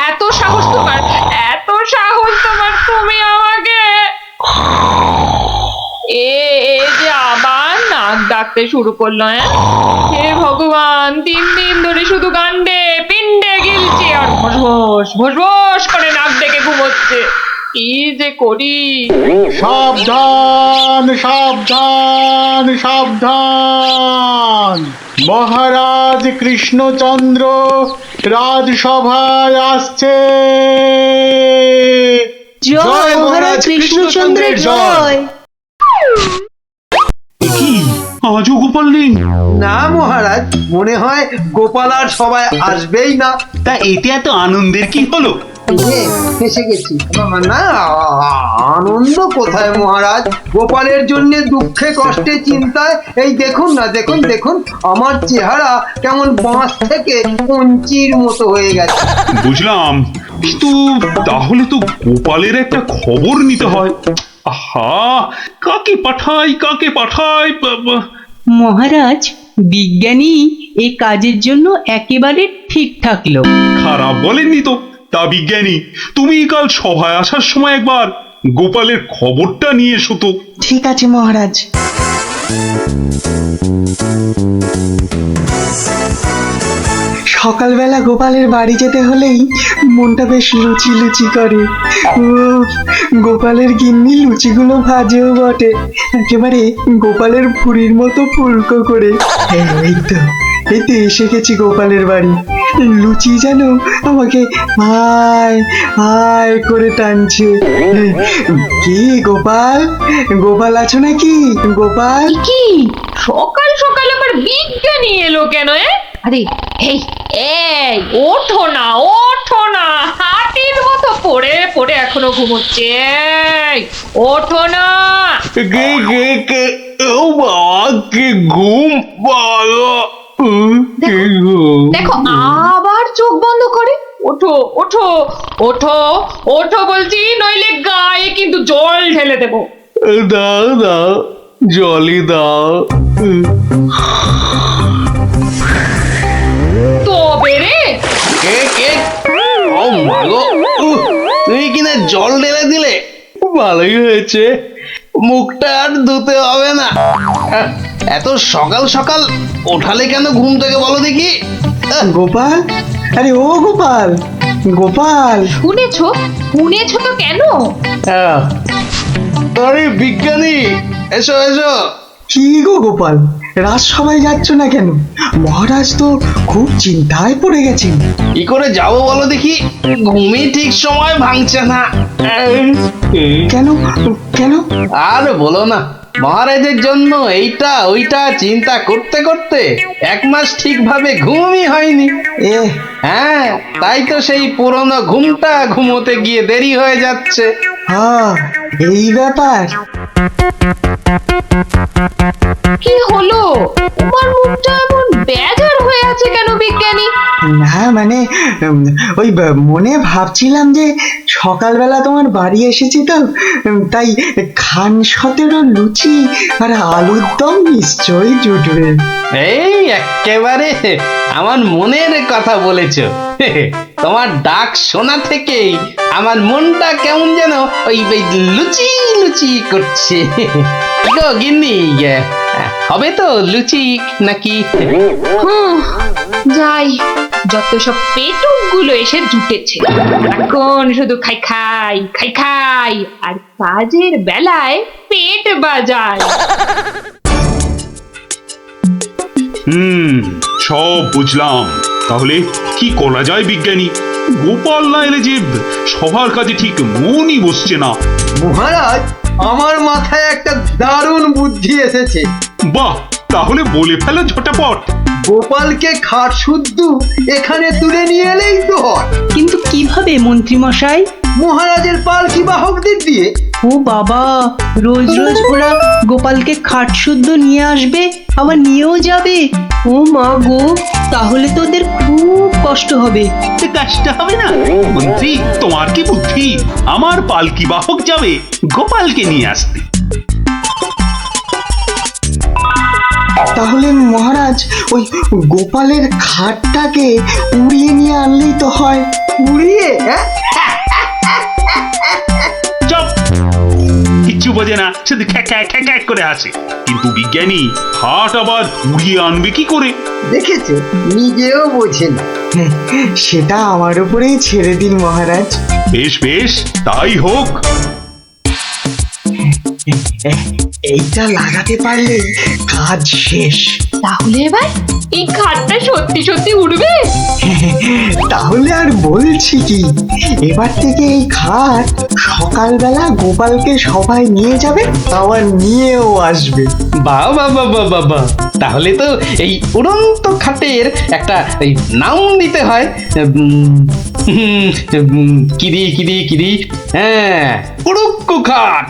এত সাহস তোমার, এত সাহস তোমার, তুমি আমাকে? এ যে আবার নাক ডাকতে শুরু করলো। হে ভগবান, 3 দিন ধরে শুধু গান্ডে পিণ্ডে গিলছে আর ভোস ভোস করে নাক ডেকে ঘুমোচ্ছে। কি যে করি? সাবধান সাবধান সাবধান, মহারাজ কৃষ্ণচন্দ্র রাজসভায় আসছে। জয় মহারাজ কৃষ্ণচন্দ্রের জয়। কি আজও গোপাল নেই? না মহারাজ, মনে হয় গোপাল আর সবাই আসবেই না। তা এতে এত আনন্দের কি হলো? ফেসে গেছি না, আনন্দ কোথায় মহারাজ? গোপালের জন্য দুঃখে কষ্টে চিন্তায় এই দেখুন না, দেখুন দেখুন আমার চেহারা কেমন বাঁশ থেকে কঞ্চির মতো হয়ে গেছে। বুঝলাম, কিন্তু তাহলে তো গোপালের একটা খবর নিতে হয়। আহা, কাকে পাঠাই মহারাজ, বিজ্ঞানী এই কাজের জন্য একেবারে ঠিক থাকলো। খারাপ বলেননি তো। তা বিজ্ঞানী, তুমি কাল সভায় আসার সময় একবার গোপালের খবরটা নিয়ে এসো তো। ঠিক আছে মহারাজ। সকালবেলা গোপালের বাড়ি যেতে হলেই মনটা বেশ লুচি লুচি করে। উফ, গোপালের গিন্নি লুচিগুলো ভাজেও বটে, একেবারে গোপালের ভুঁড়ির মতো ফুলকো করে। এই তো এসে গেছি গোপালের বাড়ি। লুচি যেন আমাকে আয় আয় করে টানছে। কি গোপাল, গোপাল আছো নাকি গোপাল? কি সকাল সকাল আবার বিজ্ঞানী এলো কেন? আরে এই এই ওঠো না, হাতির মতো পড়ে পড়ে এখনো ঘুমোচ্ছে। এই, ওঠো না। কে ঘুম পালো? দেখো আবার চোখ বন্ধ করে। ওঠো ওঠো ওঠো ওঠো বলছি, নইলে গায়ে কিন্তু জল ঢেলে দেবো। দাও দাও, জলই দাও। তবে রে, ও মাগো, তুমি কিনা জল ঢেলে দিলে? ভালোই হয়েছে, মুখটা আর ধুতে হবে না। এত সকাল সকাল ওঠালে কেন ঘুম থেকে বলো দেখি? গোপাল, আরে ও গোপাল, গোপাল। শুনেছো তো কেন? আরে বিজ্ঞানী, এসো এসো। কি গো গোপাল, রাজসভায় যাচ্ছ না কেন? মহারাজ তো খুব চিন্তায় পড়ে গেছেন। কি করে যাবো বলো দেখি, ঘুমই ঠিক সময় ভাঙছে না। কেন কেন? আর বলো না, মহারাজের জন্য এইটা ওইটা চিন্তা করতে করতে 1 মাস ঠিকভাবে ঘুমই হয়নি। হ্যাঁ, তাই তো সেই পুরনো ঘুমটা ঘুমোতে গিয়ে দেরি হয়ে যাচ্ছে। হ্যাঁ, এই ব্যাপার। কি হলো? তোমার মুখটা এমন বেজার হয়ে আছে কেন বিজ্ঞানী? না মানে ওই মনে ভাবছিলাম যে সকালবেলা তোমার বাড়ি এসেছি তো, তাই খান 17 লুচি আর আলুর দম নিশ্চয়ই জুটবে। এই একেবারে আমার মনের কথা বলেছ। তোমার ডাক শোনা থেকেই আমার মনটা কেমন যেন ওই লুচি লুচি করছে। গো গিন্নি, হবে তো লুচি নাকি? যাই, যত সব পেটুক গুলো এসে জুটেছে, এখন শুধু খাই খাই খাই খাই আর কাজের বেলায় পেট বাজায়। সব বুঝলাম। তাহলে কি করা যায় বিজ্ঞানী? গোপাল না এলে যে সবার কাজে ঠিক মনই বসছে না। মহারাজ, আমার মাথায় একটা দারুণ বুদ্ধি এসেছে। বাহ, তাহলে বলে ফেলো ঝটাপট। গোপালকে খাট শুদ্ধ এখানে তুলে নিয়ে এলেই তো হয়। কিন্তু কিভাবে মন্ত্রী মশাই? মহারাজের পালকি বাহকদের দিয়ে। ও বাবা, রোজ রোজ ওরা গোপালকে খাট শুদ্ধ নিয়ে আসবে, আবার নিয়েও যাবে। ও মা গো, তাহলে তো ওদের খুব কষ্ট হবে। কষ্ট হবে না মন্ত্রী, তোমার কি বুদ্ধি? আমার পালকি বাহক যাবে গোপালকে নিয়ে আসতে। তাহলে মহারাজ ওই গোপালের খাটটাকে উড়িয়ে নিয়ে আনলেই তো হয়। উড়িয়ে? চুপ, কিচ্ছু বোঝে না, শুধু খ্যাক করে আসে। কিন্তু বিজ্ঞানী, হাট আবার উড়িয়ে আনবে কি করে? দেখেছো, নিজেও বোঝেন। সেটা আমার উপরেই ছেড়ে দিন মহারাজ। বেশ বেশ, তাই হোক। এইটা লাগাতে পারলে কাজ শেষ। তাহলে এবার এই খাটটা সত্যি সত্যি উঠবে? তাহলে আর বলছি কি, এবার থেকে এই খাট সকালবেলা গোপালকে সবাই নিয়ে যাবে, আবার নিয়েও আসবে। বাহ বাহ বাহ বাহ বাহ বাহ। তাহলে তো এই উড়ন্ত খাটের একটা এই নাম দিতে হয়। কিরি হ্যাঁ, উড়ুক্কু খাট।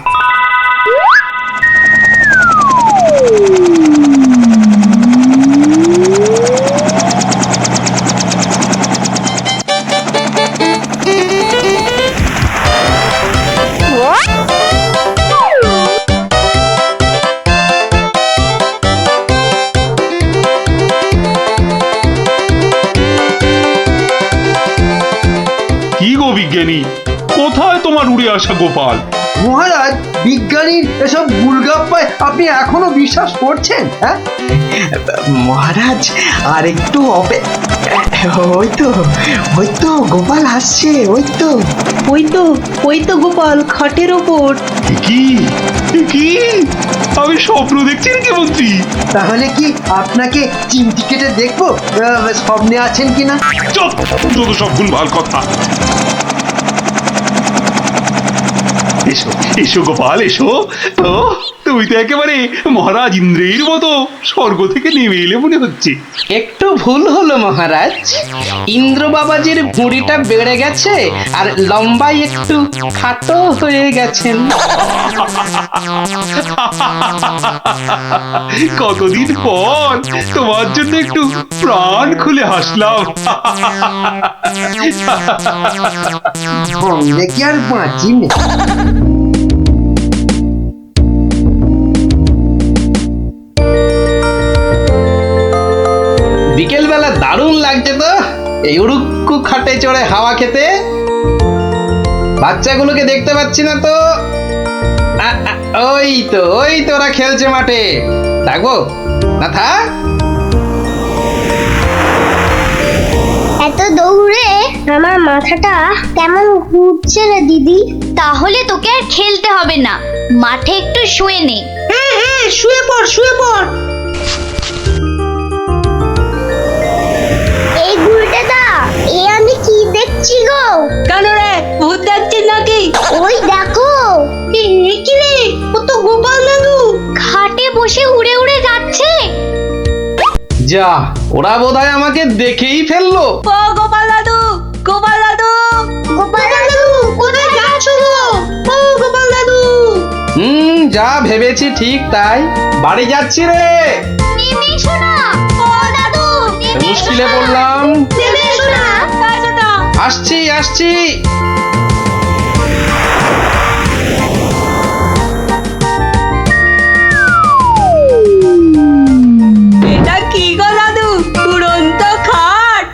কি গো বিজ্ঞানী, কোথায় তোমার উড়ে আসা গোপাল? মহারাজ, বিজ্ঞানীর এসব গুলগাপ্পায় আপনি এখনো বিশ্বাস করছেন? হ্যাঁ, মহারাজ আর একটু ওই তো গোপাল আসছে, ওই তো গোপাল খাটের ওপর। কি কি আমি স্বপ্ন দেখছি নাকি মন্ত্রী? তাহলে কি আপনাকে চিমটি কেটে দেখবো স্বপ্নে আছেন কিনা? যত সব ভুলভাল কথা। এসো এসো গোপাল এসো। তো তুমি তো একেবারে মহারাজ ইন্দ্রের মতো স্বর্গ থেকে নেমে এলে মনে হচ্ছে। একটু ভুল হলো মহারাজ, ইন্দ্র বাবাজির ভুঁড়িটা বেড়ে গেছে আর লম্বাই একটু খাটো হয়ে গেছেন। কতদিন পর তোমার জন্য একটু প্রাণ খুলে হাসলাম। বললে কি আর বাঁচি না। বিকেল বেলা দারুণ লাগছে তো এই উড়ুক্কু খাটে চড়ে হাওয়া খেতে। বাচ্চাগুলোকে দেখতে পাচ্ছি না তো। ওই তো ওরা খেলছে মাঠে। থাকবো না, থাক। এত দৌড়ে আমার মাথাটা কেমন ঘুরছে রে দিদি। তাহলে তোকে আর খেলতে হবে না, মাঠে একটু শুয়ে নে। হ্যাঁ, শুয়ে পড়। এই গুলটেদা, এ আমি কি দেখছি গো? কেন রে, ভূত দেখছিস নাকি? ওই দেখো, কি রে, ও তো গোপাল দাদু। খাটে বসে উড়ে উড়ে যাচ্ছে। যা, ওরা বোধহয় আমাকে দেখেই ফেললো। ও গোপাল দাদু। গোপাল দাদু, কোথায় যাচ্ছ গো? ও গোপাল দাদু। যা ভেবেছি ঠিক তাই, বাড়ি যাচ্ছি রে। নেমে এসো না। ও দাদু, নেমে এসো মুশকিলে না। পড়লাম। নেমে এসো না। আসছি। এটা কি গো দাদু, উড়ন্ত খাট?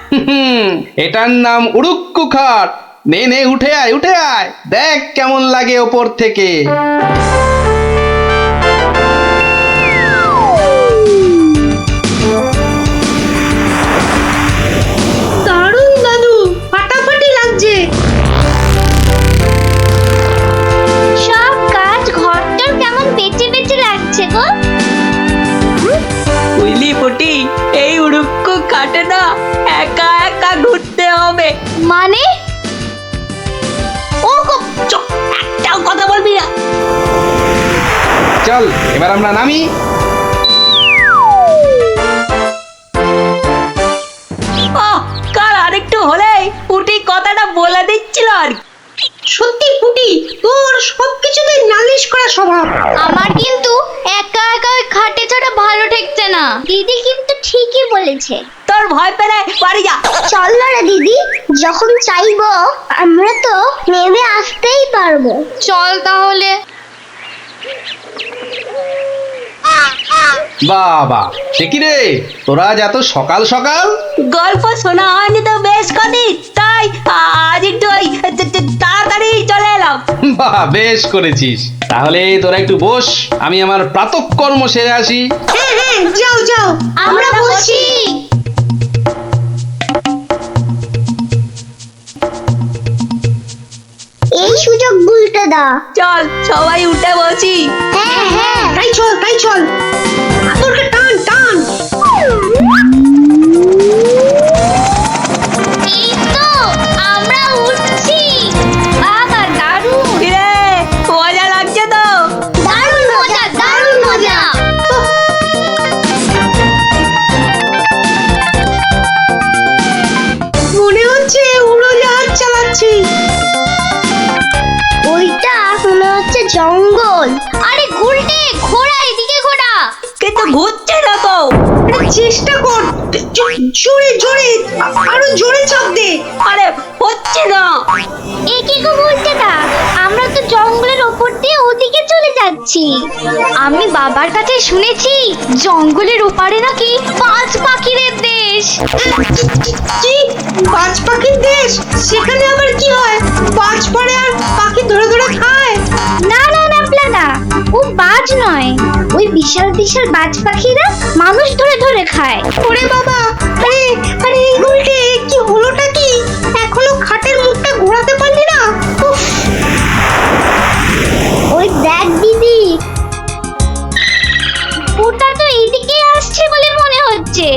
এটার নাম উড়ুক্কু খাট। নে উঠে আয়, দেখ কেমন লাগে ওপর থেকে। দারুণ দাদু, ফাটাফাটি লাগছে। সব কাজ ঘরটার কেমন বেঁচে বেঁচে লাগছে গো। বুঝলি পুটি, এই উড়ুক্কু খাটে না একা একা ঘুরতে হবে। মানে? ও গো, চুপ, একটাও কথা বলবি না। চল এবার আমরা নামি। কাল আরেকটু হলেই পুটি কথাটা বলে দিচ্ছিল আর কি। সত্যি পুটি, তোর সবকিছুতে নালিশ করা স্বভাব। আমার কিন্তু একা একা ওই খাটে চড়া ভালো ঠেকছে না। দিদি কিন্তু ঠিকই বলেছে। তোর ভয় পেলে বাড়ি যা। চল না রে দিদি, যখন চাইবো আমরা তো নেমে আসতেই পারবো। চল তাহলে। বাবা, সে কি রে, তোরা আজ এত সকাল সকাল? গল্প শোনা হয়নি তো বেশ কদিন, তাই আজ একটু তাড়াতাড়ি চলে এলাম। বাহ, বেশ করেছিস। তাহলে তোরা একটু বস, আমি আমার প্রাতঃকর্ম সেরে আসি। হ্যাঁ, যাও। আমরা বসি। এই সুযোগ গুলতে দা। চল সবাই উঠে বসি। হ্যাঁ, তাই চল। তোরকে টান। চেষ্টা কর, জোরে জোরে, আরো জোরে চাপ দে। আরে হচ্ছে না। এ কি গো বলতে না, আমরা তো জঙ্গলের ওপর দিয়ে ওদিকে চলে যাচ্ছি। আমি বাবার কাছে শুনেছি জঙ্গলের ওপারে নাকি পাঁচ পাখিদের দেশ। কি বাজ পাখির দেশ? সেখানে আবার কি হয়? বাজ পড়ে আর পাখি ধরে ধরে খায়? না না না প্লানা, ও বাজ নয়, ওই বিশাল বিশাল বাজ পাখিরা মানুষ ধরে ধরে খায়। ওরে বাবা, আরে আরে এই উল্টে কি হলোটা কি? এখনো খাটের মুখটা ঘোরাতে পারলি না? উফ, ওই দেখ দিদি, ওটা তো এইদিকে আসছে বলে মনে হচ্ছে।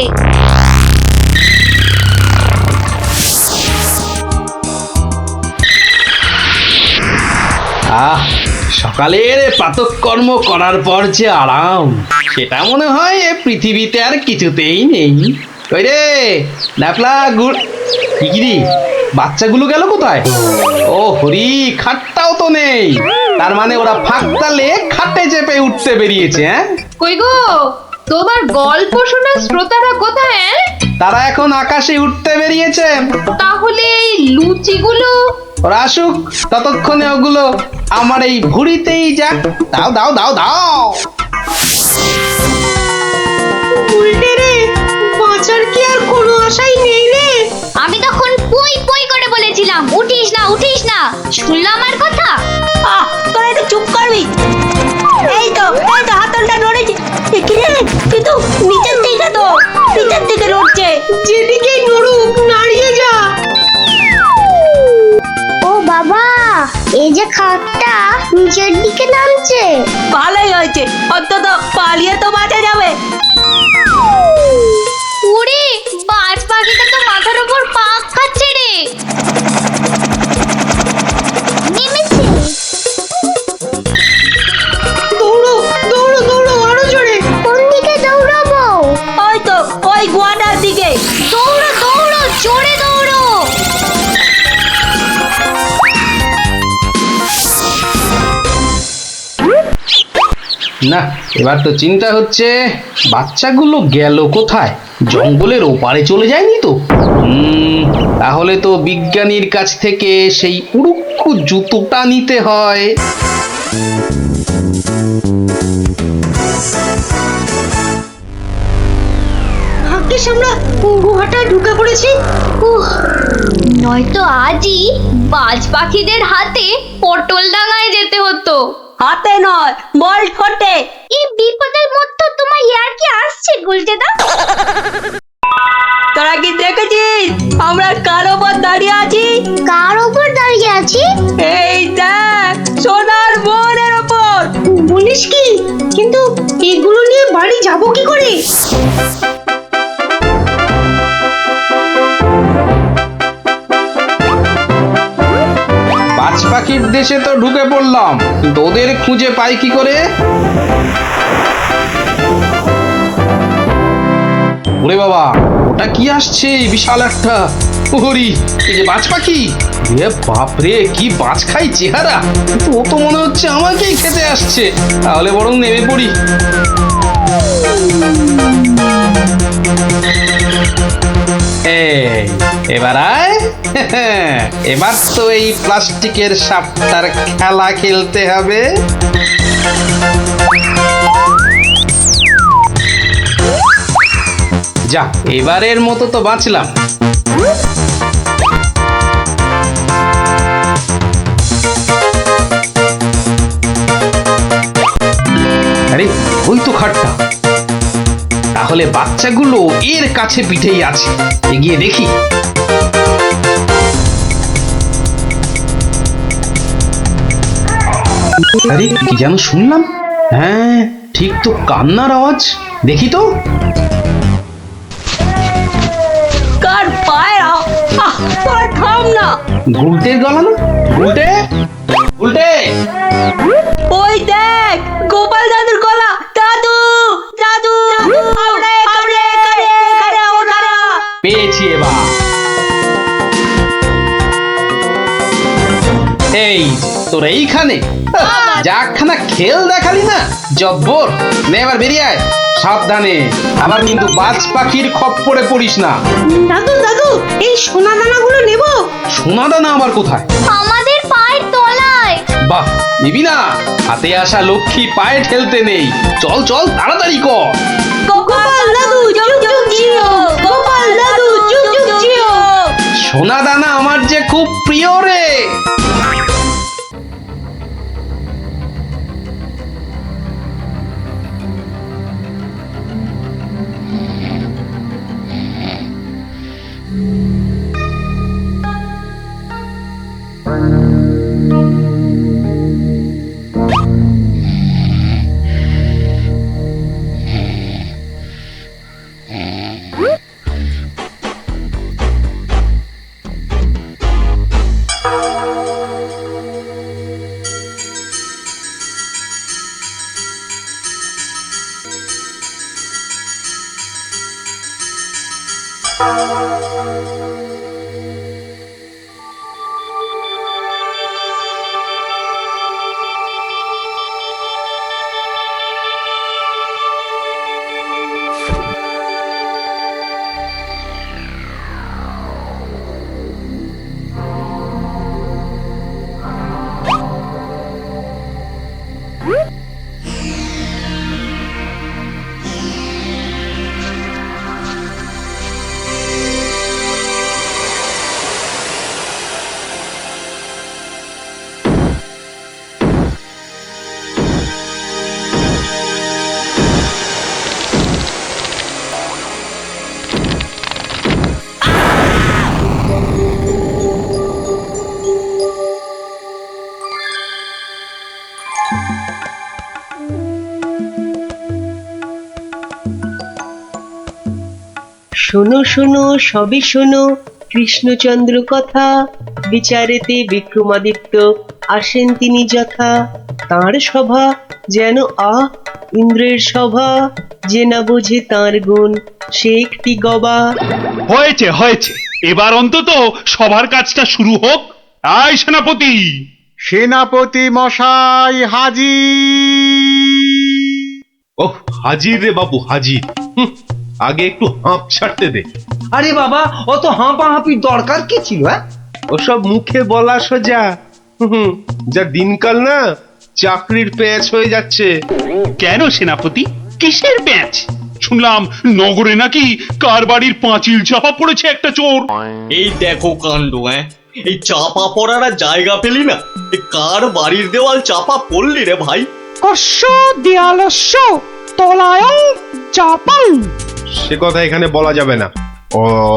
সকালের প্রাতঃকর্ম করার পর যে আরাম, সেটা মনে হয় এ পৃথিবীতে আর কিছুতেই নেই। ওই রে ন্যাপলা গুড় কি বাচ্চাগুলো গেল কোথায়? ও হরি, খাটটাও তো নেই, তার মানে ওরা ফাঁক তালে খাটে চেপে উঠতে বেরিয়েছে। হ্যাঁ, কই গো, তোমার গল্প শোনা শ্রোতারা কোথায়? তারা এখন আকাশে উঠতে বেরিয়েছে। তাহলে এই লুচিগুলো? ওরা আসুক, ততক্ষণে ওগুলো আমার এই ভুঁড়িতেই যাক। দাও দাও দাও দাও। উল্টে রে, বাঁচার কি আর কোনো আশাই নেই রে? আমি তখন পুই পুই করে বলেছিলাম উঠিস না উঠিস না, শুনলাম আমার কথা? তোরা একটু চুপ করবি? এই তো হাতলটা নড়েছে। কি রে, কিন্তু নিচের দিকে নড়ছে। যেদিকেই নড়ুক, নাড়িয়ে যা। ও বাবা, এই যে খাটটা নিচের দিকে নামছে। ভালোই হয়েছে, অন্তত পালিয়ে তো বাঁচা যাবে। ওরে, বাজ পাখিটা তো মাথার উপর পাক খাচ্ছে রে। নেমেছে। দৌড়ো দৌড়ো দৌড়ো, আরো জোরে। কোন দিকে দৌড়াবো? ওই তো ওই গোয়াটার দিকে। দৌড়ো দৌড়ো, জোরে দৌড়ো। না, এবার তো চিন্তা হচ্ছে বাচ্চাগুলো গেল কোথায়? জঙ্গলের ওপারে চলে যায়নি তো? তাহলে তো বিজ্ঞানীর কাছ থেকে সেই উড়ুক্কু জুতোটা নিতে হয়। ভাগ্যিস আমরা গুহাটা ঢুকে পড়েছি। নয়তো আজই বাজ পাখিদের হাতে পটল ডাঙায় যেতে হতো। হাতে নয়, বল ঠোঁটে। এই বিপদের মধ্যে তোমার ইয়ার কি আসছে গুলটেদা? তোরা কি দেখেছিস আমরা কার ওপর দাঁড়িয়ে আছি? কার ওপর দাঁড়িয়ে আছি? এই দেখ, সোনার বোনের ওপর। বলিস কি? কিন্তু এগুলো নিয়ে বাড়ি যাব কি করে? বাজ পাখির দেশে তো ঢুকে পড়লাম, কিন্তু ওদের খুঁজে পাই কি করে? ওরে বাবা, ওটা কি আসছে? বিশাল একটা ওহরি, এই যে বাজ পাখি। এ বাপরে, কি বাজ খাই চেহারা! কিন্তু ও তো মনে হচ্ছে আমাকেই খেতে আসছে। তাহলে বরং নেমে পড়ি। এবার আয়। এবার তো এই প্লাস্টিকের সাপটার খেলা খেলতে হবে। যা, এবারের মতো তো বাঁচলাম। আরে ওই তো খাটটা, তাহলে বাচ্চাগুলো এর কাছে পিঠেই আছে। এগিয়ে দেখি। আরে কি যেন শুনলাম? হ্যাঁ, ঠিক তো, কান্নার আওয়াজ। দেখি তো। কার পায়রা? তোরা থাম না। গুলটের গলা না? গুলটে, গুলটে। ওই দেখ, গোপাল দাদুর গলা। দাদু দাদু, পেয়েছি এবার। এই তোর এইখানে যাকখানা খেল দেখালি না জব্বর। নে এবার বেরিয়ে আয় সাবধানে, আবার কিন্তু বাজ পাখির খপ্পরে পড়িস না। দাদু দাদু এই সোনা দানাগুলো নেব? সোনা দানা আবার কোথায়? আমাদের পায়ের তলায়। বাহ, নিবি না? হাতে আসা লক্ষ্মী পায়ে ঠেলতে নেই। চল চল তাড়াতাড়ি কর। গোপাল দাদু যুগ যুগ জিও, গোপাল দাদু যুগ যুগ জিও। সোনা দানা আমার যে খুব প্রিয় রে। শোনো শোনো সবই শোনো কৃষ্ণচন্দ্র কথা, বিচারেতে বিক্রমাদিত্য আসেন তিনি যথা। তাঁর সভা যেন ইন্দ্রের সভা, যে না বোঝে তাঁর গুণ সে একটি গবা। হয়েছে হয়েছে, এবার অন্তত সবার কাজটা শুরু হোক। আয় সেনাপতি। সেনাপতি মশাই হাজির। ওহ, হাজির রে বাবু হাজির। আগে একটু হাঁপ ছাড়তে দে। আরে বাবা, অত হাঁপাহাঁপির দরকার কি ছিল? ওসব মুখে বলা সোজা। যা দিনকাল না, চাকরির প্যাঁচ হয়ে যাচ্ছে। কেন সেনাপতি, কিসের প্যাঁচ? শুনলাম নগরে নাকি কার বাড়ির পাঁচিল চাপা পড়েছে একটা চোর। এই দেখো কাণ্ড। এই চাপা পড়ার আর জায়গা পেলি না, এ কার বাড়ির দেওয়াল চাপা পড়লি রে ভাই? কস্য দেয়ালস্য তলায়ং চাপাং। সে কথা এখানে বলা যাবে না,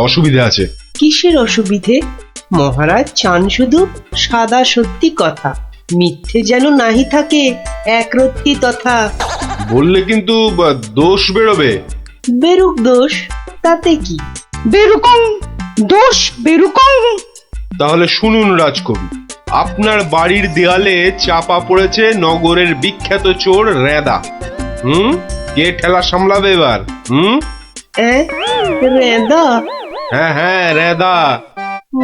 অসুবিধা আছে। কিসের অসুবিধে? মহারাজ চান শুধু সাদা সত্যি কথা, মিথ্যে যেন নাহি থাকে একরত্তি তথা। বললে কিন্তু দোষ বেরোবে। বেরুক দোষ, তাতে কি? বেরুকং দোষ বেরুকং। তাহলে শুনুন রাজকবি, আপনার বাড়ির দেয়ালে চাপা পড়েছে নগরের বিখ্যাত চোর রেদা। কে ঠেলা সামলাবে এবার? রেদা? হ্যাঁ হ্যাঁ, রেদা।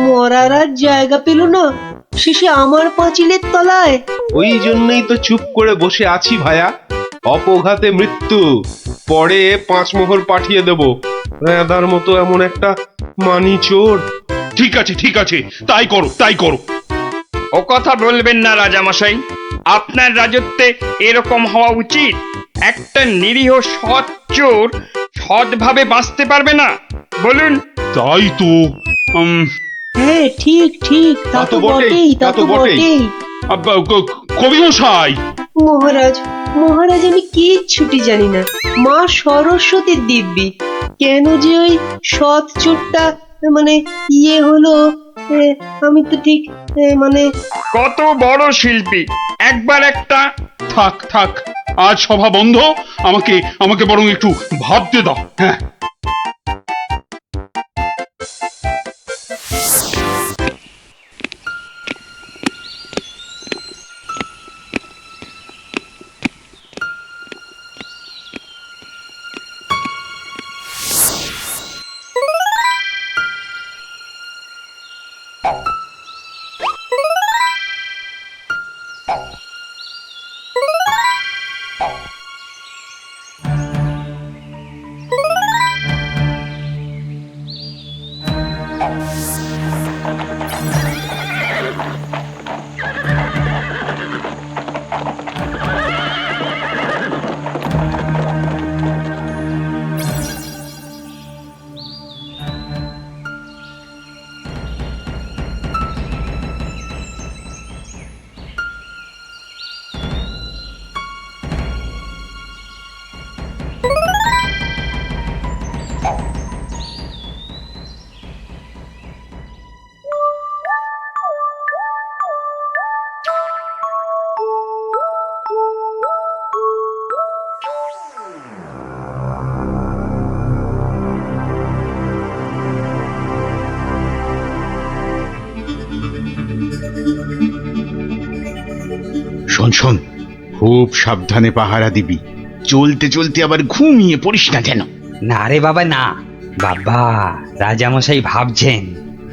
মরার আর জায়গা পেল না, শেষে আমার পাঁচিলের তলায়। ওই জন্যই তো চুপ করে বসে আছি ভায়া। অপঘাতে মৃত্যু, পরে 5 মোহর পাঠিয়ে দেব। রেদার মতো এমন একটা মানি চোর। ঠিক আছে ঠিক আছে, তাই করো তাই করো। ও কথা বলবেন না রাজামশাই, আপনার রাজত্বে এরকম হওয়া উচিত। একটা নিরীহ সৎ চোর সৎভাবে বাঁচতে পারবে না, বলুন? তাই তো। হ্যাঁ ঠিক ঠিক, তা তো বটেই, তা তো বটেই। কবি মশাই। মহারাজ মহারাজ, আমি কিচ্ছুটি জানি না। মা সরস্বতীর দিব্যি, কেন যে ওই সৎ চোরটা মানে হলো, আমি তো ঠিক মানে। কত বড় শিল্পী, একবার একটা। থাক থাক, আজ সভা বন্ধ। আমাকে আমাকে বরং একটু ভাবতে দাও। হ্যাঁ, শোন শোন, খুব সাবধানে পাহারা দিবি, চলতে চলতে আবার ঘুমিয়ে পড়িস না যেন। না রে বাবা না, বাবা রাজামশাই ভাবছেন,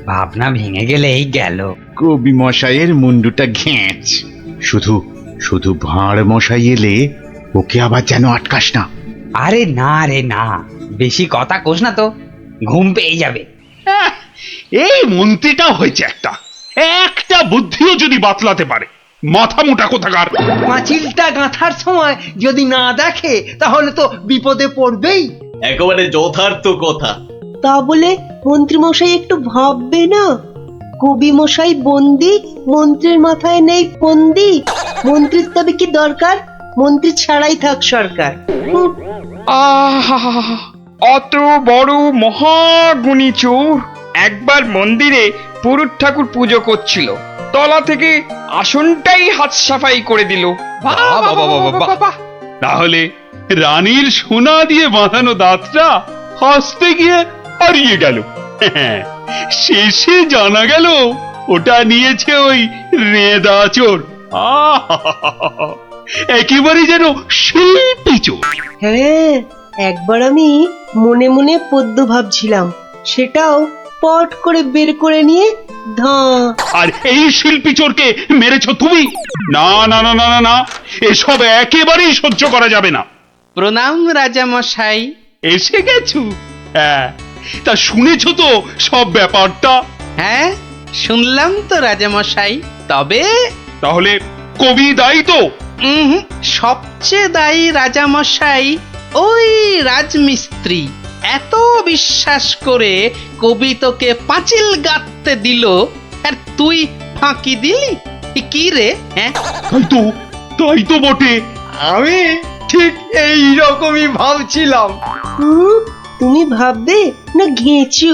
ভাবনা ভেঙে গেলেই গেল। কবি মশাইয়ের মুন্ডুটা ঘেঁচ, শুধু শুধু ভাঁড় মশাই এলে ওকে আবার যেন আটকাস না। আরে না রে না, বেশি কথা কোস না তো, ঘুম পেয়ে যাবে। এই মন্ত্রীটা হয়েছে একটা একটা বুদ্ধিও যদি বাতলাতে পারে, মাথা মোটা কোথাকার। পাঁচিলটা গাঁথার সময় যদি না দেখে তাহলে তো বিপদে পড়বেই। একেবারে যথার্থ কথা। তা বলে মন্ত্রী মশাই একটু ভাববে না? কবি মশাই বন্দি, মন্ত্রীর মাথায় নেই ফন্দি। মন্ত্রীর তবে কি দরকার? মন্ত্রী ছাড়াই থাক সরকার। আহা, অত বড় মহাগুণী চোর একবার মন্দিরে পুরুত ঠাকুর পুজো করছিল, তলা থেকে আসনটাই হাত সাফাই করে দিল। তাহলে রানীর সোনা দিয়ে বাঁধানো দাঁতটা হাসতে গিয়ে হারিয়ে গেল। শেষে জানা গেল ওটা নিয়েছে ওই রেদা চোর। একেবারে যেন শিল্পী চোর। হ্যাঁ, একবার আমি মনে মনে পদ্য ভাবছিলাম, সেটাও পট করে বের করে নিয়ে ধাঁ। আর এই শিল্পী চোরকে মেরেছো তুমি? না না না না না না, এসব একেবারেই সহ্য করা যাবে না। প্রণাম রাজামশাই। এসে গেছো? হ্যাঁ, তা শুনেছো তো সব ব্যাপারটা? হ্যাঁ, শুনলাম তো রাজামশাই। তবে তাহলে কবি দায়ী তো? সবচেয়ে দায়ী রাজামশাই ওই রাজমিস্ত্রি। এত বিশ্বাস করে কবি তোকে পাঁচিল গাঁথতে দিল, আর তুই ফাঁকি দিলি। কি রে? হ্যাঁ, তাই তো বটে। আমি ঠিক এই রকমই ভাবছিলাম। তুমি ভাববে না ঘেঁচু?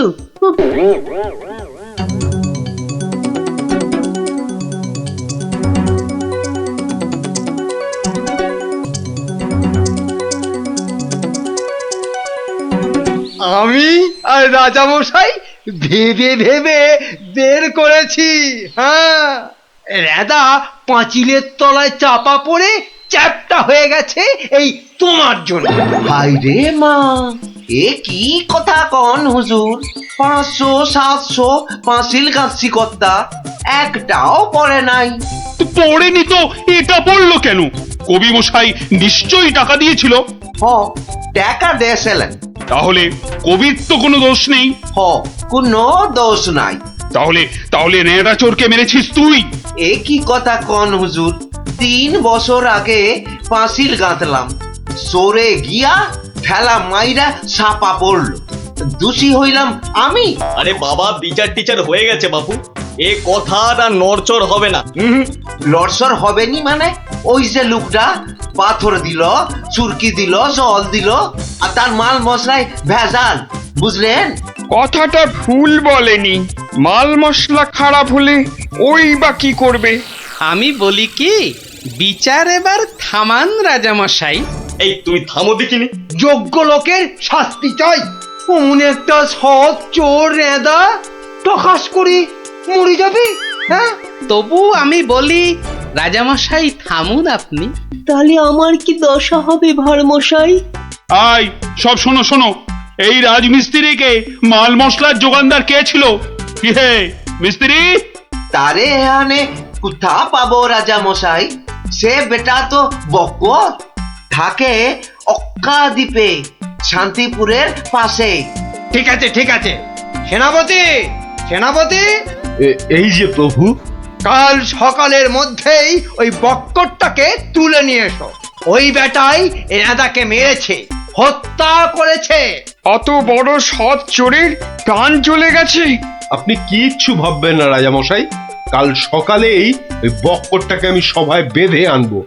আমি আর রাজামশাই ভেবে ভেবে বের করেছি। হ্যাঁ, রেদা পাঁচিলের তলায় চাপা পড়ে চ্যাপ্টা হয়ে গেছে এই তোমার জন্য। হাই রে মা, এ কি কথা কন হুজুর? 500 700 পাঁচিল গাঁথছি কর্তা, একটাও পড়ে নাই। পড়েনি তো এটা পড়লো কেন? কবি মশাই নিশ্চয়ই টাকা দিয়েছিল। টাকা দিয়েছিলেন। তাহলে কবির তো কোনো দোষ নেই। কোনো দোষ নাই। তাহলে তাহলে নেড়া চোরকে মেরেছিস তুই? এ কি কথা কন হুজুর? 3 বছর আগে পাঁচিল গাঁথলাম, সরে গিয়া ঠেলা মাইরা ছাপা পড়লো, দোষী হইলাম আমি। আরে বাবা, বিচার টিচার হয়ে গেছে বাপু, এ কথা আর নড়চড় হবে না। লড়সড় হবে নি মানে? ওই যে লোকটা পাথর দিল, চুরকি দিল, জল দিল, আর তার মাল মশলায় ভেজাল, বুঝলেন? কথাটা ভুল বলেনি, মাল মশলা খারাপ হলে ওই বা কি করবে? আমি বলি কি, বিচার এবার থামান রাজামশাই। এই তুমি থামো দেখিনি। যোগ্য লোকের শাস্তি চাই। অমন একটা সৎ চোর রেদা টকাস করি মরে যাবে। হ্যাঁ, তবু আমি বলি রাজামশাই থামুন আপনি। তাহলে আমার কি দশা হবে ভাঁড় মশাই? আয় সব শোনো শোনো, এই রাজমিস্ত্রিকে মাল মশলার যোগানদার কে ছিল? কি হে মিস্ত্রি? তারে এখানে কোথা পাবো রাজা মশাই? সে বেটা তো বকত, থাকে অক্কা দ্বীপে, শান্তিপুরের পাশে। ঠিক আছে ঠিক আছে, সেনাপতি সেনাপতি, এই যে প্রভু। কাল সকালের মধ্যেই ওই বক্করটাকে তুলে নিয়ে এসো। ওই বেটাই এনাদাকে মেরেছে, হত্যা করেছে। অত বড় সৎ চোরের প্রাণ চলে গেছে? আপনি কিচ্ছু ভাববেন না রাজামশাই, কাল সকালেই ওই বক্করটাকে আমি সভায় বেঁধে আনবো,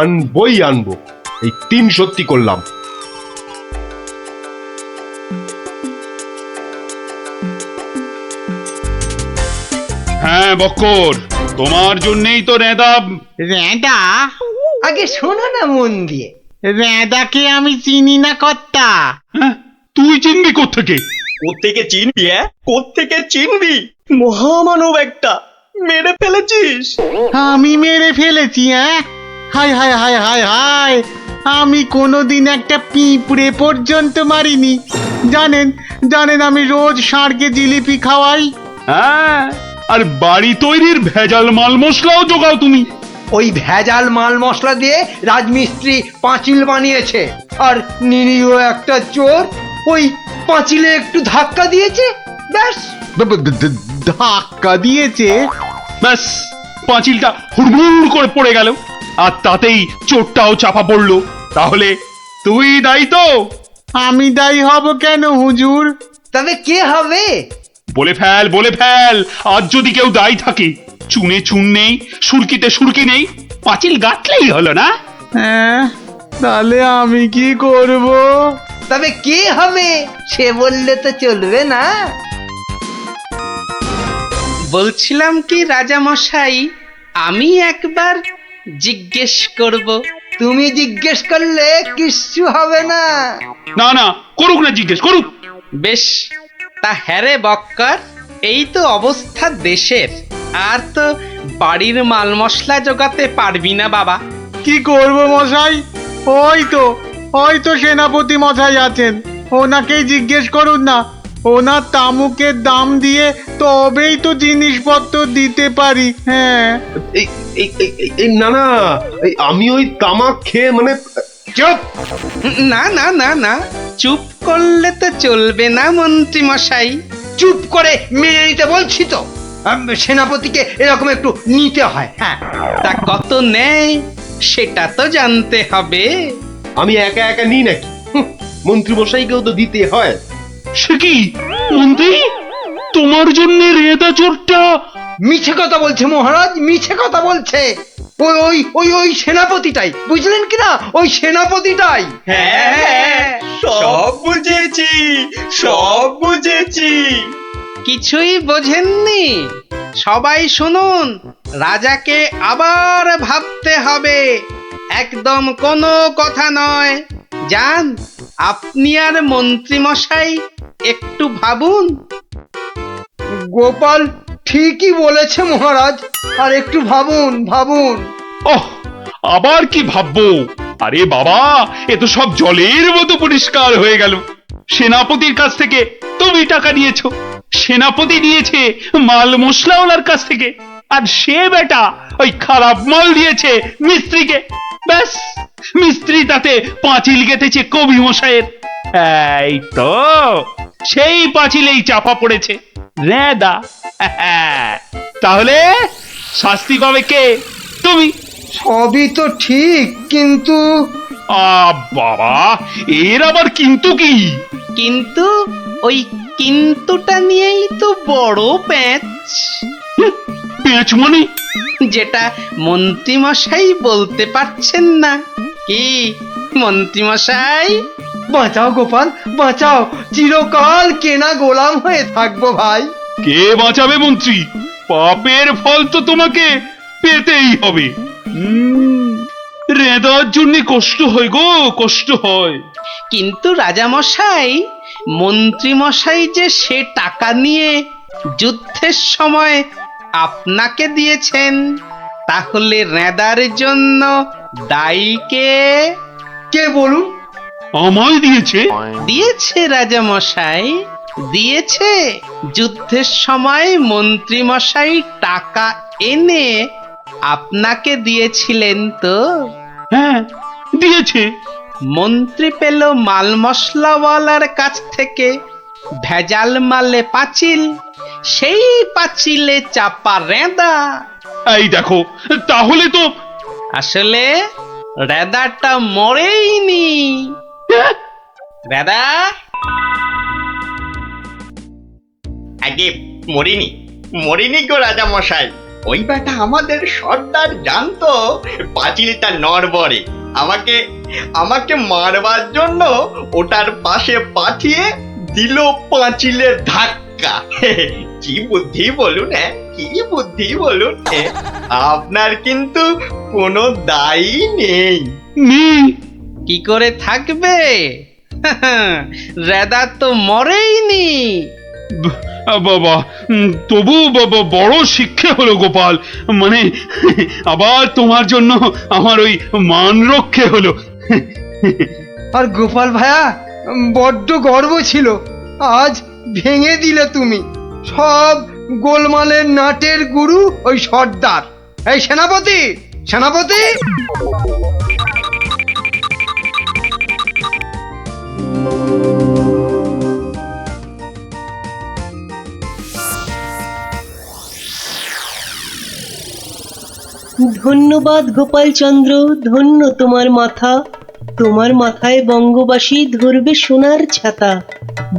আনবই আনবো। এই 3 সত্যি করলাম। হ্যাঁ বক্কর, তোমার জন্যই তো রেদা। রেদা? আগে শোনো না মন দিয়ে। রেদাকে আমি চিনি না কর্তা। তুই চিনবি কোত্থেকে? কোত্থেকে চিনবি? কোত্থেকে চিনবি? মহামানব একটা, মেরে ফেলেছিস। আমি মেরে ফেলেছি? হায় হায় হায় হায় হায়, আমি কোনোদিন একটা পিঁপড়ে পর্যন্ত মারিনি। জানেন জানেন আমি রোজ ষাঁড়কে জিলিপি খাওয়াই। হ্যাঁ, আর বাড়ি তৈরির ভেজাল মাল মশলাও জোগাও তুমি। ওই ভেজাল মাল মশলা দিয়ে রাজমিস্ত্রি পাঁচিল বানিয়েছে, আর নিরীহ একটা চোর ওই পাঁচিলে একটু ধাক্কা দিয়েছে, ব্যাস। ধাক্কা দিয়েছে? ব্যাস, পাঁচিলটা হুড়মুড় করে পড়ে গেল, আর তাতেই চোরটাও চাপা পড়লো। তাহলে তুই দায়ী তো? আমি দায়ী হব কেন হুজুর? তবে কে হবে? বলে ফেল, বলে ফেল। আর যদি কেউ দায়ী থাকে, চুনে চুন নেই, সুরকিতে সুরকি নেই, পাঁচিল গাঁথলেই হলো না? হ্যাঁ, তাহলে আমি কি করব? তবে কে হবে সে বললে তো চলবে না। বলছিলাম কি রাজামশাই, আমি একবার জিজ্ঞেস করব। তুমি জিজ্ঞেস করলে কিচ্ছু হবে না। না না, করুক না, জিজ্ঞেস করুক। বেশ, তা হ্যারে বক্কর, এই তো অবস্থা দেশের, আর তো বাড়ির মাল মশলা জোগাতে পারবি না বাবা। কি করব মশাই? ওই তো সেনাপতি মশাই আছেন, ওনাকেই জিজ্ঞেস করুন না। ওনার তামুকের দাম দিয়ে তবেই তো জিনিসপত্র দিতে পারি। হ্যাঁ, না না, আমি ওই তামাক খেয়ে মানে চুপ! না না না না, চুপ করলে তো চলবে না মন্ত্রী মশাই। চুপ করে মেনে নিতে বলছি তো। সেনাপতিকে এরকম একটু নিতে হয়। হ্যাঁ, তা কত নেয় সেটা তো জানতে হবে। আমি একা একা নিই নাকি? মন্ত্রী মশাইকেও তো দিতে হয়। সে কি মন্ত্রী, তোমার জন্য রেদা চোরটা? মিছে কথা বলছে মহারাজ, মিছে কথা বলছে। ওই ওই ওই ওই সেনাপতিটাই, বুঝলেন কিনা? ওই সেনাপতিটাই। হ্যাঁ, সব বুঝেছি, সব বুঝেছি। কিছুই বোঝেননি? সবাই শুনুন, রাজাকে আবার ভাবতে হবে, একদম কোনো কথা নয়। যান, আপনি আর মন্ত্রী মশাই একটু ভাবুন। গোপাল ঠিকই বলেছে মহারাজ, আর একটু ভাবুন ভাবুন। ওহ, আবার কি ভাববো? আরে বাবা, এ তো সব জলের মতো পরিষ্কার হয়ে গেল। সেনাপতির কাছ থেকে তুমি টাকা নিয়েছো, সেনাপতি নিয়েছে মাল মশলাওয়ালার কাছ থেকে, আর সে বেটা ওই খারাপ মাল দিয়েছে মিস্ত্রিকে। ব্যাস, মিস্ত্রি তাতে পাঁচিল গেঁথেছে কবি মশাইয়ের। এই তো সেই পাঁচিলেই চাপা পড়েছে রেদা। তাহলে শাস্তি পাবে কে? তুমি। সবই তো ঠিক, কিন্তু বাবা, এর আবার কিন্তু কি? কিন্তু ওই কিন্তুটা নিয়েই তো বড় প্যাঁচ। পেঁচ মানে? যেটা মন্ত্রী মশাই বলতে পারছেন না। কি মন্ত্রী মশাই? বাঁচাও গোপাল, বাঁচাও, চিরকাল কেনা গোলাম হয়ে থাকবো ভাই। কে বাঁচাবে মন্ত্রী? পাপের ফল তো তোমাকে পেতেই হবে। রেদার জন্য কষ্ট হয় গো, কষ্ট হয়। কিন্তু রাজামশাই, মন্ত্রী মশাই যে সে টাকা নিয়ে যুদ্ধের সময় আপনাকে দিয়েছেন, তাহলে রেদার জন্য দায়ী কে? কে বলুন? আমায় দিয়েছে? দিয়েছে রাজামশাই, দিয়েছে। যুদ্ধের সময় মন্ত্রী মশাই টাকা এনে আপনাকে দিয়েছিলেন তো? হ্যাঁ, দিয়েছে। মন্ত্রী পেল মাল মশলাওয়ালার কাছ থেকে ভেজাল মালে পাঁচিল, সেই পাঁচিলে চাপা রেদা। এই দেখো, তাহলে তো আসলে রেদাটা মরেইনি। রেদা আগে মরিনি, মরিনি গো রাজা মশাই। ওই বেটা আমাদের সর্দার জানতো পাঁচিলটা নড়বড়ে, আমাকে আমাকে মারবার জন্য ওটার পাশে পাঠিয়ে দিল পাঁচিলের ধাক্কা। কি বুদ্ধি বলুন, হ্যাঁ, কি বুদ্ধি বলুন। আপনার কিন্তু কোনো দায়ী নেই। কি করে থাকবে? রেদা তো মরেইনি। বাবা তবু বাবা বড় শিক্ষা হলো গোপাল, মানে আবার তোমার জন্য আমার ওই মান রক্ষে হলো। আর গোপাল ভায়া বড্ড গর্ব ছিল, আজ ভেঙে দিলে তুমি। সব গোলমালের নাটের গুরু ওই সর্দার। এই সেনাপতি, সেনাপতি! ধন্যবাদ গোপালচন্দ্র, ধন্য তোমার মাথা। তোমার মাথায় বঙ্গবাসী ধরবে সোনার ছাতা।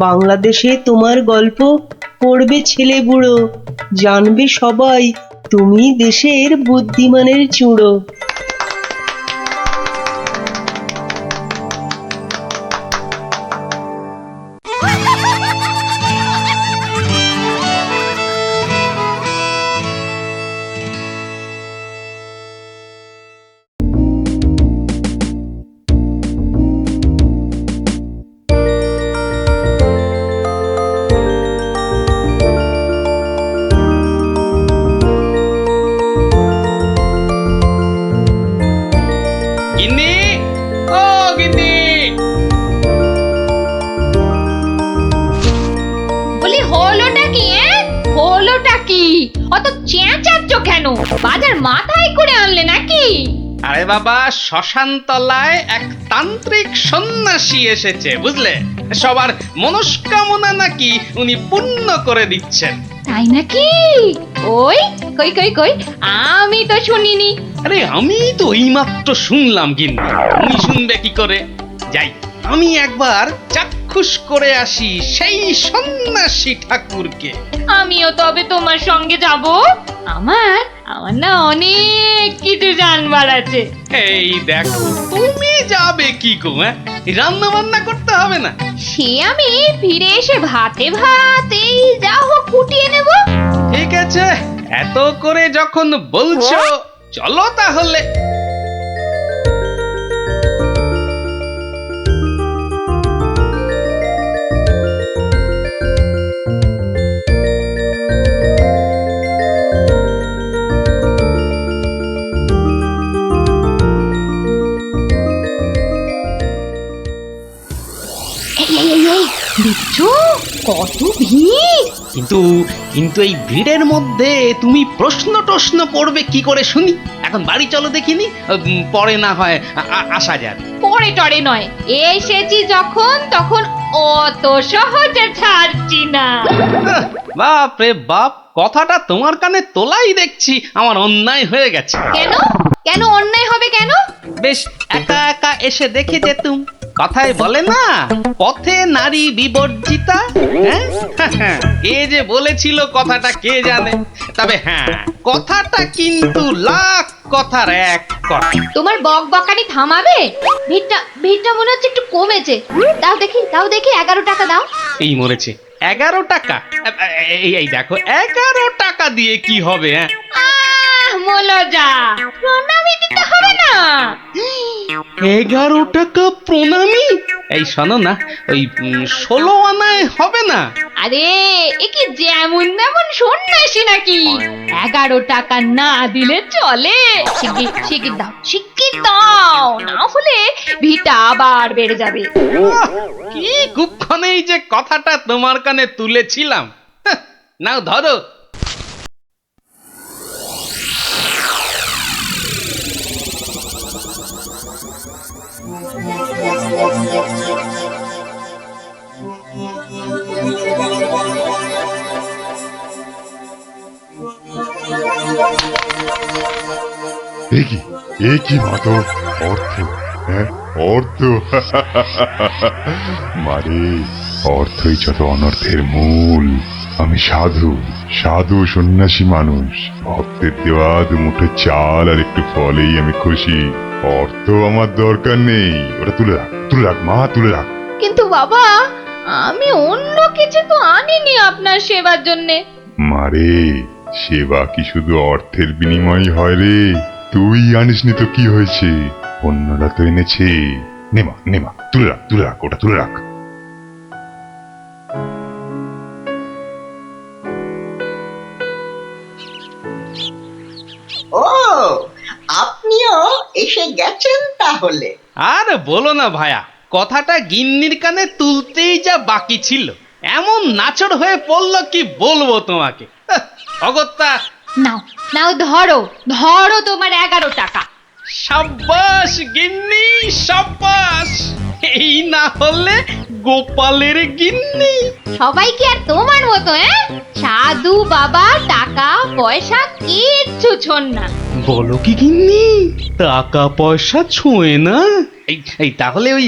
বাংলাদেশে তোমার গল্প পড়বে ছেলে বুড়ো, জানবে সবাই তুমি দেশের বুদ্ধিমানের চূড়ো। গিন্নি, ও গিন্নি! বলি হলোটা কি? হলোটা কি? অত চেঁচাচ্ছ কেন? বাজার মাথায় করে আনলে নাকি? আরে বাবা, শ্মশান তলায় এক তান্ত্রিক সন্ন্যাসী এসেছে, বুঝলে? সবার মনস্কামনা নাকি উনি পূর্ণ করে দিচ্ছেন। তাই নাকি? ওই কই কই কই, আমি তো শুনিনি। আরে আমি তো এইমাত্র শুনলাম গিন্নি, তুমি শুনবে কি করে? যাই, আমি একবার চাক্ষুষ করে আসি সেই সন্ন্যাসী ঠাকুরকে। আমিও তবে তোমার সঙ্গে যাব। আমার আমার না অনেক কিছু জানবার আছে। এই দেখো, তুমি যাবে কি গো? রান্না বান্না করতে হবে না? সে আমি ফিরে এসে ভাতে ভাত এই যা হোক ফুটিয়ে নেব। ঠিক আছে, এত করে যখন বলছো চলো তাহলে। দেখছো কত ভিড়? কিন্তু কিন্তু এই ভিড়ের মধ্যে তুমি প্রশ্ন টশ্ন করবে কি করে শুনি? এখন বাড়ি চলো দেখিনি, পরে না হয় আসা যাবে। পরে টরে নয়, এসেছি যখন তখন অত সহজে ছাড়ছি না। বাপ রে বাপ, কথাটা তোমার কানে তোলাই দেখছি আমার অন্যায় হয়ে গেছে। কেন কেন অন্যায় হবে কেন? বেশ একা একা এসে দেখে যেতুম। কথায় বলে না, পথে নারী বিবর্জিতা। হ্যাঁ, কে যে বলেছিল কথাটা কে জানে। তবে হ্যাঁ, কথাটা কিন্তু লাখ কথার এক কথা। তোমার বক বকানি থামাবে? ভিড়টা মনে হচ্ছে একটু কমেছে। দাও দেখি 11 টাকা দাও। এই মরেছে, 11 টাকা? এই দেখো, 11 টাকা দিয়ে কি হবে? মলজা, প্রণামী দিতে হবে না? 11 টাকা প্রণামী? এই শোনো না, ওই 16 আনায় হবে না? আরে এ কি যেমন তেমন সন্ন্যাসী নাকি? 11 টাকা না দিলে চলে? শিগগির দাও, না হলে ভিটা আবার বেড়ে যাবে। কি কুক্ষণেই যে কথাটা তোমার কানে তুলেছিলাম। নাও ধরো। কি মাতো অর্থ, হ্যাঁ অর্থ। মারে, অর্থই যত অনর্থের মূল। আমি সাধু সাধু সন্ন্যাসী মানুষ, ভক্তের দেওয়া দুমুঠো চাল আর একটু ফলেই আমি খুশি। অর্থ আমার দরকার নেই, ওটা তুলে রাখ মা, তুলে রাখ। কিন্তু বাবা, আমি অন্য কিছু তো আনিনি আপনার সেবার জন্যে। মারে, সেবা কি শুধু অর্থের বিনিময় হয় রে? তুই আনিসনি তো কি হয়েছে, অন্যরা তো এনেছে। নেমা তুলে রাখ, ওটা তুলে রাখ। কি গো, কি আনলে? তুলে রাখ, তুলে রাখ, তুলে রাখ। কি? কি আনলে? তুলে রাখ, তুলে রাখ, ওটা তুলে রাখ। কি? ও আপনিও এসে গেছেন তাহলে। আর বলো না ভায়া, কথাটা গিন্নির কানে তুলতেই যা বাকি ছিল, এমন নাচড় হয়ে পড়লো কি বলবো তোমাকে। অগত্যা নাও নাও, ধরো ধরো তোমার 11 টাকা। সাব্বাস গিন্নি সাব্বাস, এই না হলে গোপালের গিন্নি। সবাই কি আর তোমার মতো সাধু বাবা টাকা পয়সা কিচ্ছু ছোন না? বলো কি গিন্নি, টাকা পয়সা ছোঁয় না? এই তাহলে ওই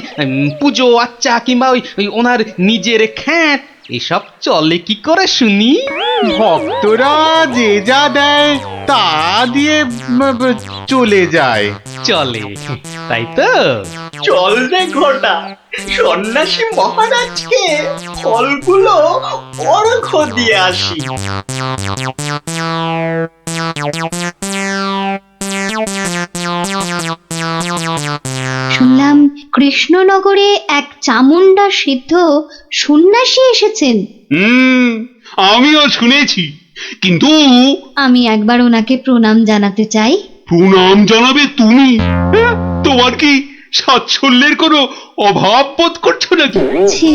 পুজো আচ্চা কিংবা ওই ওনার নিজের খ্যাত এসব চলে কি করে শুনি? ভক্তরা যে যা দেয় তা দিয়ে চলে যায়। চলে, তাই তো? চল রে ঘটা, সন্ন্যাসী মহারাজকে ফলগুলো অর্ঘ্য দিয়ে আসি। শুনলাম কৃষ্ণনগরে এক চামুন্ডা সিদ্ধ সন্ন্যাসী এসেছেন। আমিও শুনেছি, কিন্তু আমি একবার ওনাকে প্রণাম জানাতে চাই। প্রণাম জানাবে তুমি? তোমার কি সাচ্ছল্যের কোনো অভাব বোধ করছো নাকি? ছি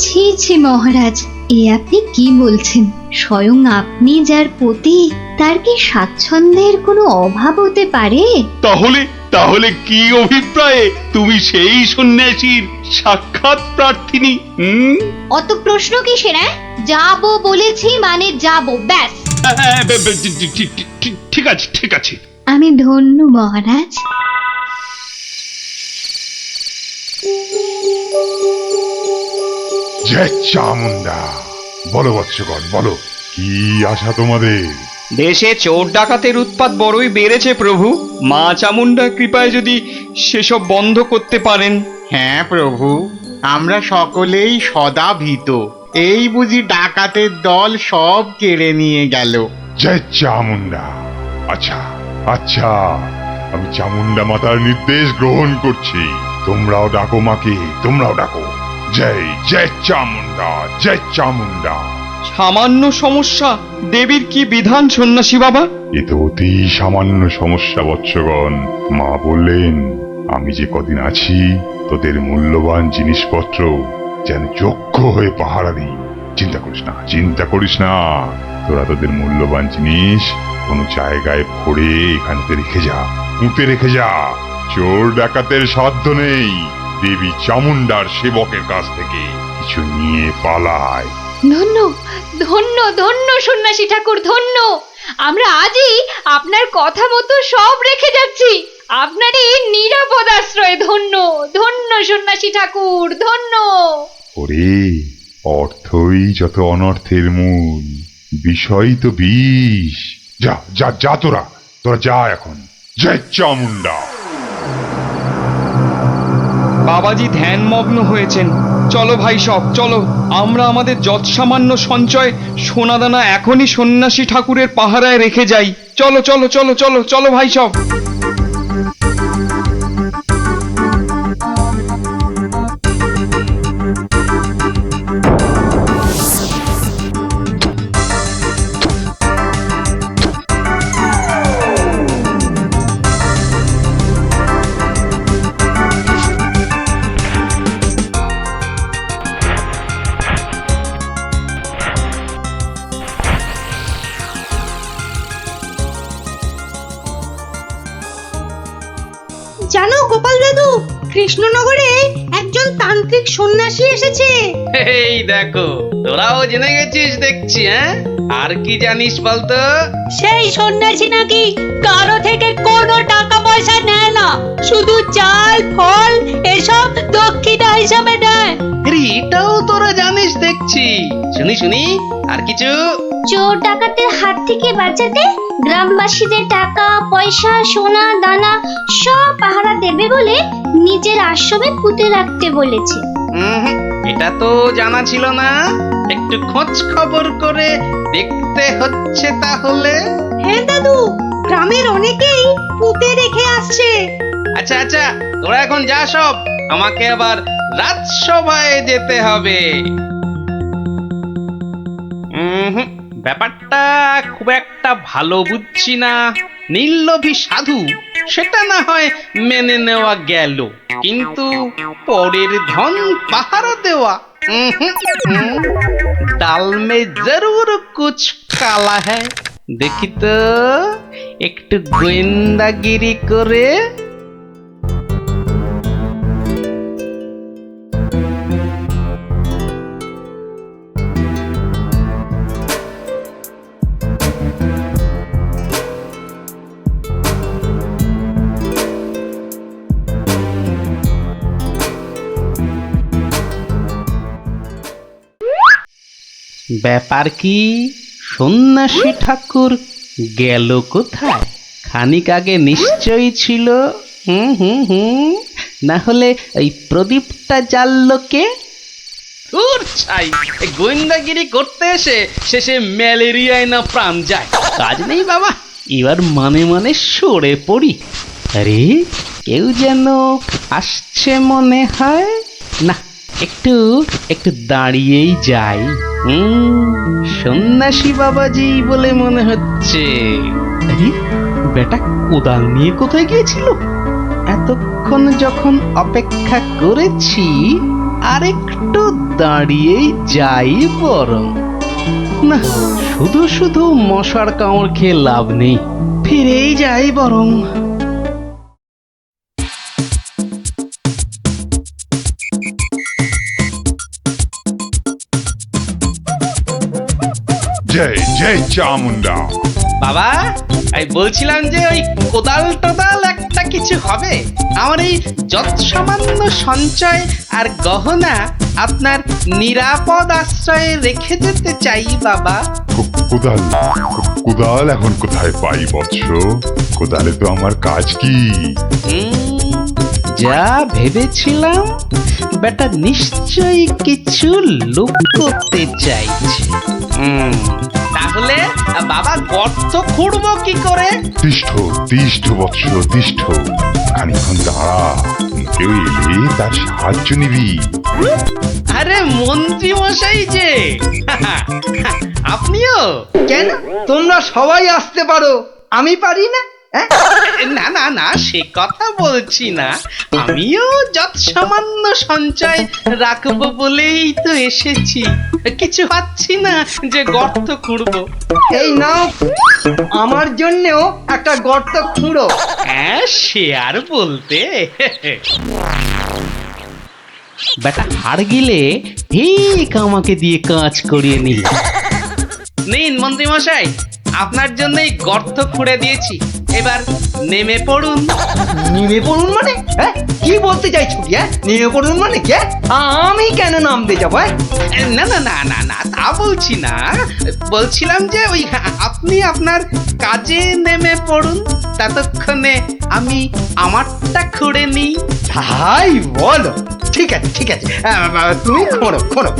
ছি ছি মহারাজ, এ আপনি কি বলছেন? স্বয়ং আপনি যার পতি, তার কি স্বাচ্ছন্দ্যের কোনো অভাব হতে পারে? তাহলে তাহলে কি অভিপ্রায়ে তুমি সেই সন্ন্যাসীর সাক্ষাৎ প্রার্থিনী? অত প্রশ্ন কিসের? যাবো বলেছি মানে যাবো, ব্যাস। ঠিক আছে ঠিক আছে। আমি ধন্য মহারাজ। জয় চামুন্ডা। বলো বৎসগণ, বলো কি আশা তোমাদের? দেশে চোর ডাকাতের উৎপাত বড়ই বেড়েছে প্রভু। মা চামুন্ডার কৃপায় যদি সেসব বন্ধ করতে পারেন। হ্যাঁ প্রভু, আমরা সকলেই সদা ভীত। এই বুঝি ডাকাতের দল সব কেড়ে নিয়ে গেল। জয় চামুন্ডা। আচ্ছা আচ্ছা, আমি চামুন্ডা মাতার নির্দেশ গ্রহণ করছি। তোমরাও ডাকো মাকে, তোমরাও ডাকো। জয় জয় চামুন্ডা, জয় চামুন্ডা। সামান্য সমস্যা, দেবীর কি বিধান সন্ন্যাসী বাবা? এ তো অতি সামান্য সমস্যা বৎসগণ। মা বললেন আমি যে কদিন আছি তোদের মূল্যবান জিনিসপত্র যেন যোগ্য হয়ে পাহারা দিই। চিন্তা করিস না, চিন্তা করিস না। তোরা তোদের মূল্যবান জিনিস কোনো জায়গায় ভরে এখানে রেখে যা, পুঁতে রেখে যা। চোর ডাকাতের সাধ্য নেই দেবী চামুন্ডার সেবকের কাছ থেকে কিছু নিয়ে পালায়। ধন্য ধন্য ধন্য সন্ন্যাসী ঠাকুর, ধন্য। আমরা আজই আপনার কথা মতো সব রেখে যাচ্ছি। আপনারই নিরাপদ আশ্রয়। ধন্য ধন্য সন্ন্যাসী ঠাকুর, ধন্য। ওরে, অর্থই যত অনর্থের মূল, বিষয় তো বিষ। যা যা যা, তোরা তোরা যা এখন। জয় চামুন্ডা। বাবাজি ধ্যানমগ্ন হয়েছেন। চলো ভাই সব চলো, আমরা আমাদের যৎসামান্য সঞ্চয় সোনাদানা এখনই সন্ন্যাসী ঠাকুরের পাহারায় রেখে যাই। চলো চলো চলো চলো চলো ভাই সব। জানো গোপাল দাদু, কৃষ্ণনগরে একজন তান্ত্রিক সন্ন্যাসী এসেছে। এই দেখো, তোরাও জেনে গেছিস দেখছি। আর কি জানিস বলতো? সেই সন্ন্যাসী নাকি কারো থেকে কোনো টাকা পয়সা নেয় না, শুধু চাল ফল এসব দক্ষিণা হিসাবে নেয়। এটাও তোরা জানিস দেখছি। শুনি শুনি, আর কিছু? চোর ডাকাতের হাত থেকে বাঁচাতে গ্রামবাসীদের টাকা পয়সা সোনা দানা সব পাহারা দেবে বলে নিজের আশ্রমে পুঁতে রাখতে বলেছে। এটা তো জানা ছিল না। একটু খোঁজ খবর করে দেখতে হচ্ছে তাহলে। হ্যাঁ দাদু, গ্রামের অনেকেই পুঁতে রেখে আসছে। আচ্ছা আচ্ছা, তোরা এখন যা সব, আমাকে আবার রাজসভায় যেতে হবে। ব্যাপারটা খুব একটা ভালো বুঝছি না। নির্লোভী সাধু সেটা না হয় মেনে নেওয়া গেল, কিন্তু পরের ধন পাহারা দেওয়া ডাল মে জরুর কুছ কালা হ্যায়। দেখি তো একটু গোয়েন্দাগিরি করে। ব্যাপার কি, সন্ন্যাসী ঠাকুর গেল কোথায়? খানিক আগে নিশ্চয়ই ছিল। না হলে ওই প্রদীপটা জ্বাললো কে? ছাই, গোয়েন্দাগিরি করতে এসে শেষে ম্যালেরিয়ায় না প্রাণ যায়। কাজ নেই বাবা, এবার মানে মানে সরে পড়ি। আরে কেউ যেন আসছে মনে হয়। না, একটু একটু দাঁড়িয়েই যাই। সন্ন্যাসী বাবাজি বলে মনে হচ্ছে। আরে বেটা কোদাল নিয়ে কোথায় গিয়েছিল? এতক্ষণ যখন অপেক্ষা করেছি, আর একটু দাঁড়িয়েই যাই বরং। না, শুধু শুধু মশার কামড় খেয়ে লাভ নেই, ফিরেই যাই বরং। জয় জয় চামুন্ডা। বাবা, আমি বলছিলাম যে ওই কোদাল টোদাল একটা কিছু হবে। আমার এই যত সামান্য সঞ্চয় আর গহনা আপনার নিরাপদ আশ্রয়ে রেখে যেতে চাই বাবা। কোদাল কোদাল এখন কোথায় পাই বৎস? কোদালে তো আমার কাজ কি? যা ভেবেছিলাম, বেটা নিশ্চয়ই কিছু লুক করতে চাইছে। তাহলে বাবা গর্ত খুঁড়বো কি করে? তিষ্ঠ তিষ্ঠ বৎস তিষ্ঠ, খানিক্ষণ দাঁড়া, কেউ এলে তার সাহায্য নিবি। আরে মন্ত্রী মশাই যে, আপনিও? কেন, তোমরা সবাই আসতে পারো, আমি পারি না? না না না, সে কথা বলছি না। আমিও যত সামান্য সঞ্চয় রাখবো বলেই তো এসেছি। কিছু পাচ্ছি না যে গর্ত খুঁড়বো। এই নাও, আমার জন্যও একটা গর্ত খুঁড়ো। হ্যাঁ, সে আর বলতে। বেটা হাড় গিলে ঠিক আমাকে দিয়ে কাজ করিয়ে নিল। নিন মন্ত্রী মশাই, আপনার জন্যই গর্ত খুঁড়ে দিয়েছি, এবার নেমে পড়ুন। নেমে পড়ুন মানে? হ্যাঁ, কি বলতে চাইছো? নেমে পড়ুন মানে কে? আমি কেন নামতে যাবো? না না না না না, তা বলছি না। বলছিলাম যে ওই আপনি আপনার কাজে নেমে পড়ুন, ততক্ষণে আমি আমারটা খুঁড়ে নিই। তাই বলো? ঠিক আছে ঠিক আছে, তুমি খোঁড়ো খোঁড়ো।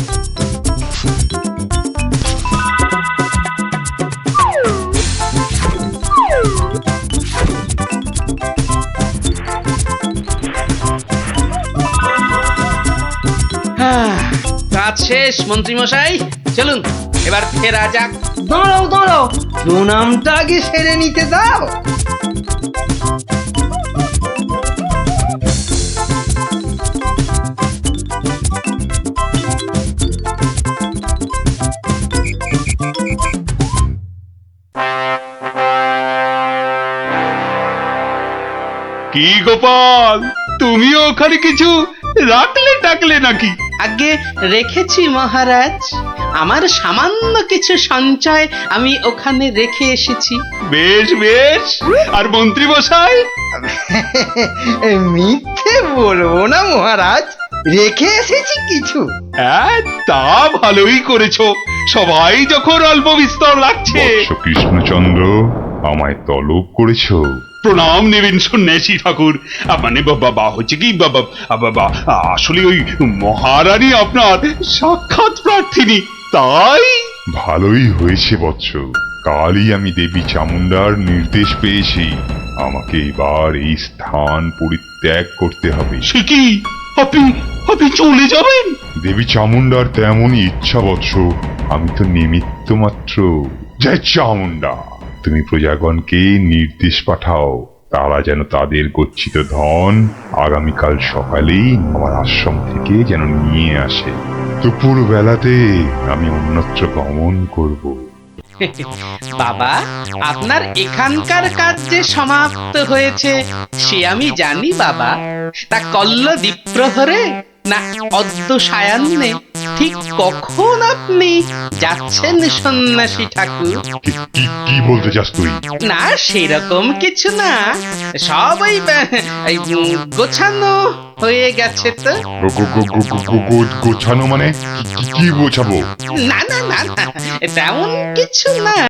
কাজ শেষ মন্ত্রী মশাই, চলুন এবার ফেরা যাক। দাঁড়াও দাঁড়াও, প্রণামটা আগে সেরে নিতে দাও। কি গোপাল, তুমিও ওখানে কিছু রাখলে টাকলে নাকি? আগে রেখেছি মহারাজ, আমার সামান্য কিছু সঞ্চয় আমি ওখানে রেখে এসেছি। বেশ বেশ, আর মন্ত্রী মশাই? মিথ্যে বলবো না মহারাজ, রেখে এসেছি কিছু। হ্যাঁ, তা ভালোই করেছো, সবাই যখন অল্প বিস্তর লাগছে। কৃষ্ণচন্দ্র, আমায় তলব করেছো? প্রণাম নেবেন সন্ন্যাসী ঠাকুর। মানে বাবা হচ্ছে কি বাবা, আসলে ওই মহারানী আপনার সাক্ষাৎ প্রার্থিনী, তাই। ভালোই হয়েছে বৎস, কালই আমি দেবী চামুন্ডার নির্দেশ পেয়েছি, আমাকে এবার এই স্থান পরিত্যাগ করতে হবে। সে কি, আপনি চলে যাবেন? দেবী চামুন্ডার তেমনই ইচ্ছা বৎস, আমি তো নিমিত্ত মাত্র। জয় চামুন্ডা। তুমি প্রজাগণকে নির্দেশ পাঠাও তারা যেন তাদের গচ্ছিত ধন আগামীকাল সকালেই আমার আশ্রম থেকে যেন নিয়ে আসে। দুপুর বেলাতে আমি অন্যত্র গমন করব। বাবা, আপনার এখানকার কাজ যে সমাপ্ত হয়েছে সে আমি জানি বাবা। তা কল্ল দ্বীপ্রহরে না অদ্য সায়ান্নে ঠিক কখন আপনি যাচ্ছেন সন্ন্যাসী ঠাকুর? কি বলতে চাস তুই? না সেরকম কিছু না, সব ওই গোছানো হয়ে গেছে তো। গোছানো মানে কি গোছাবো? না না না না, তেমন কিছু না।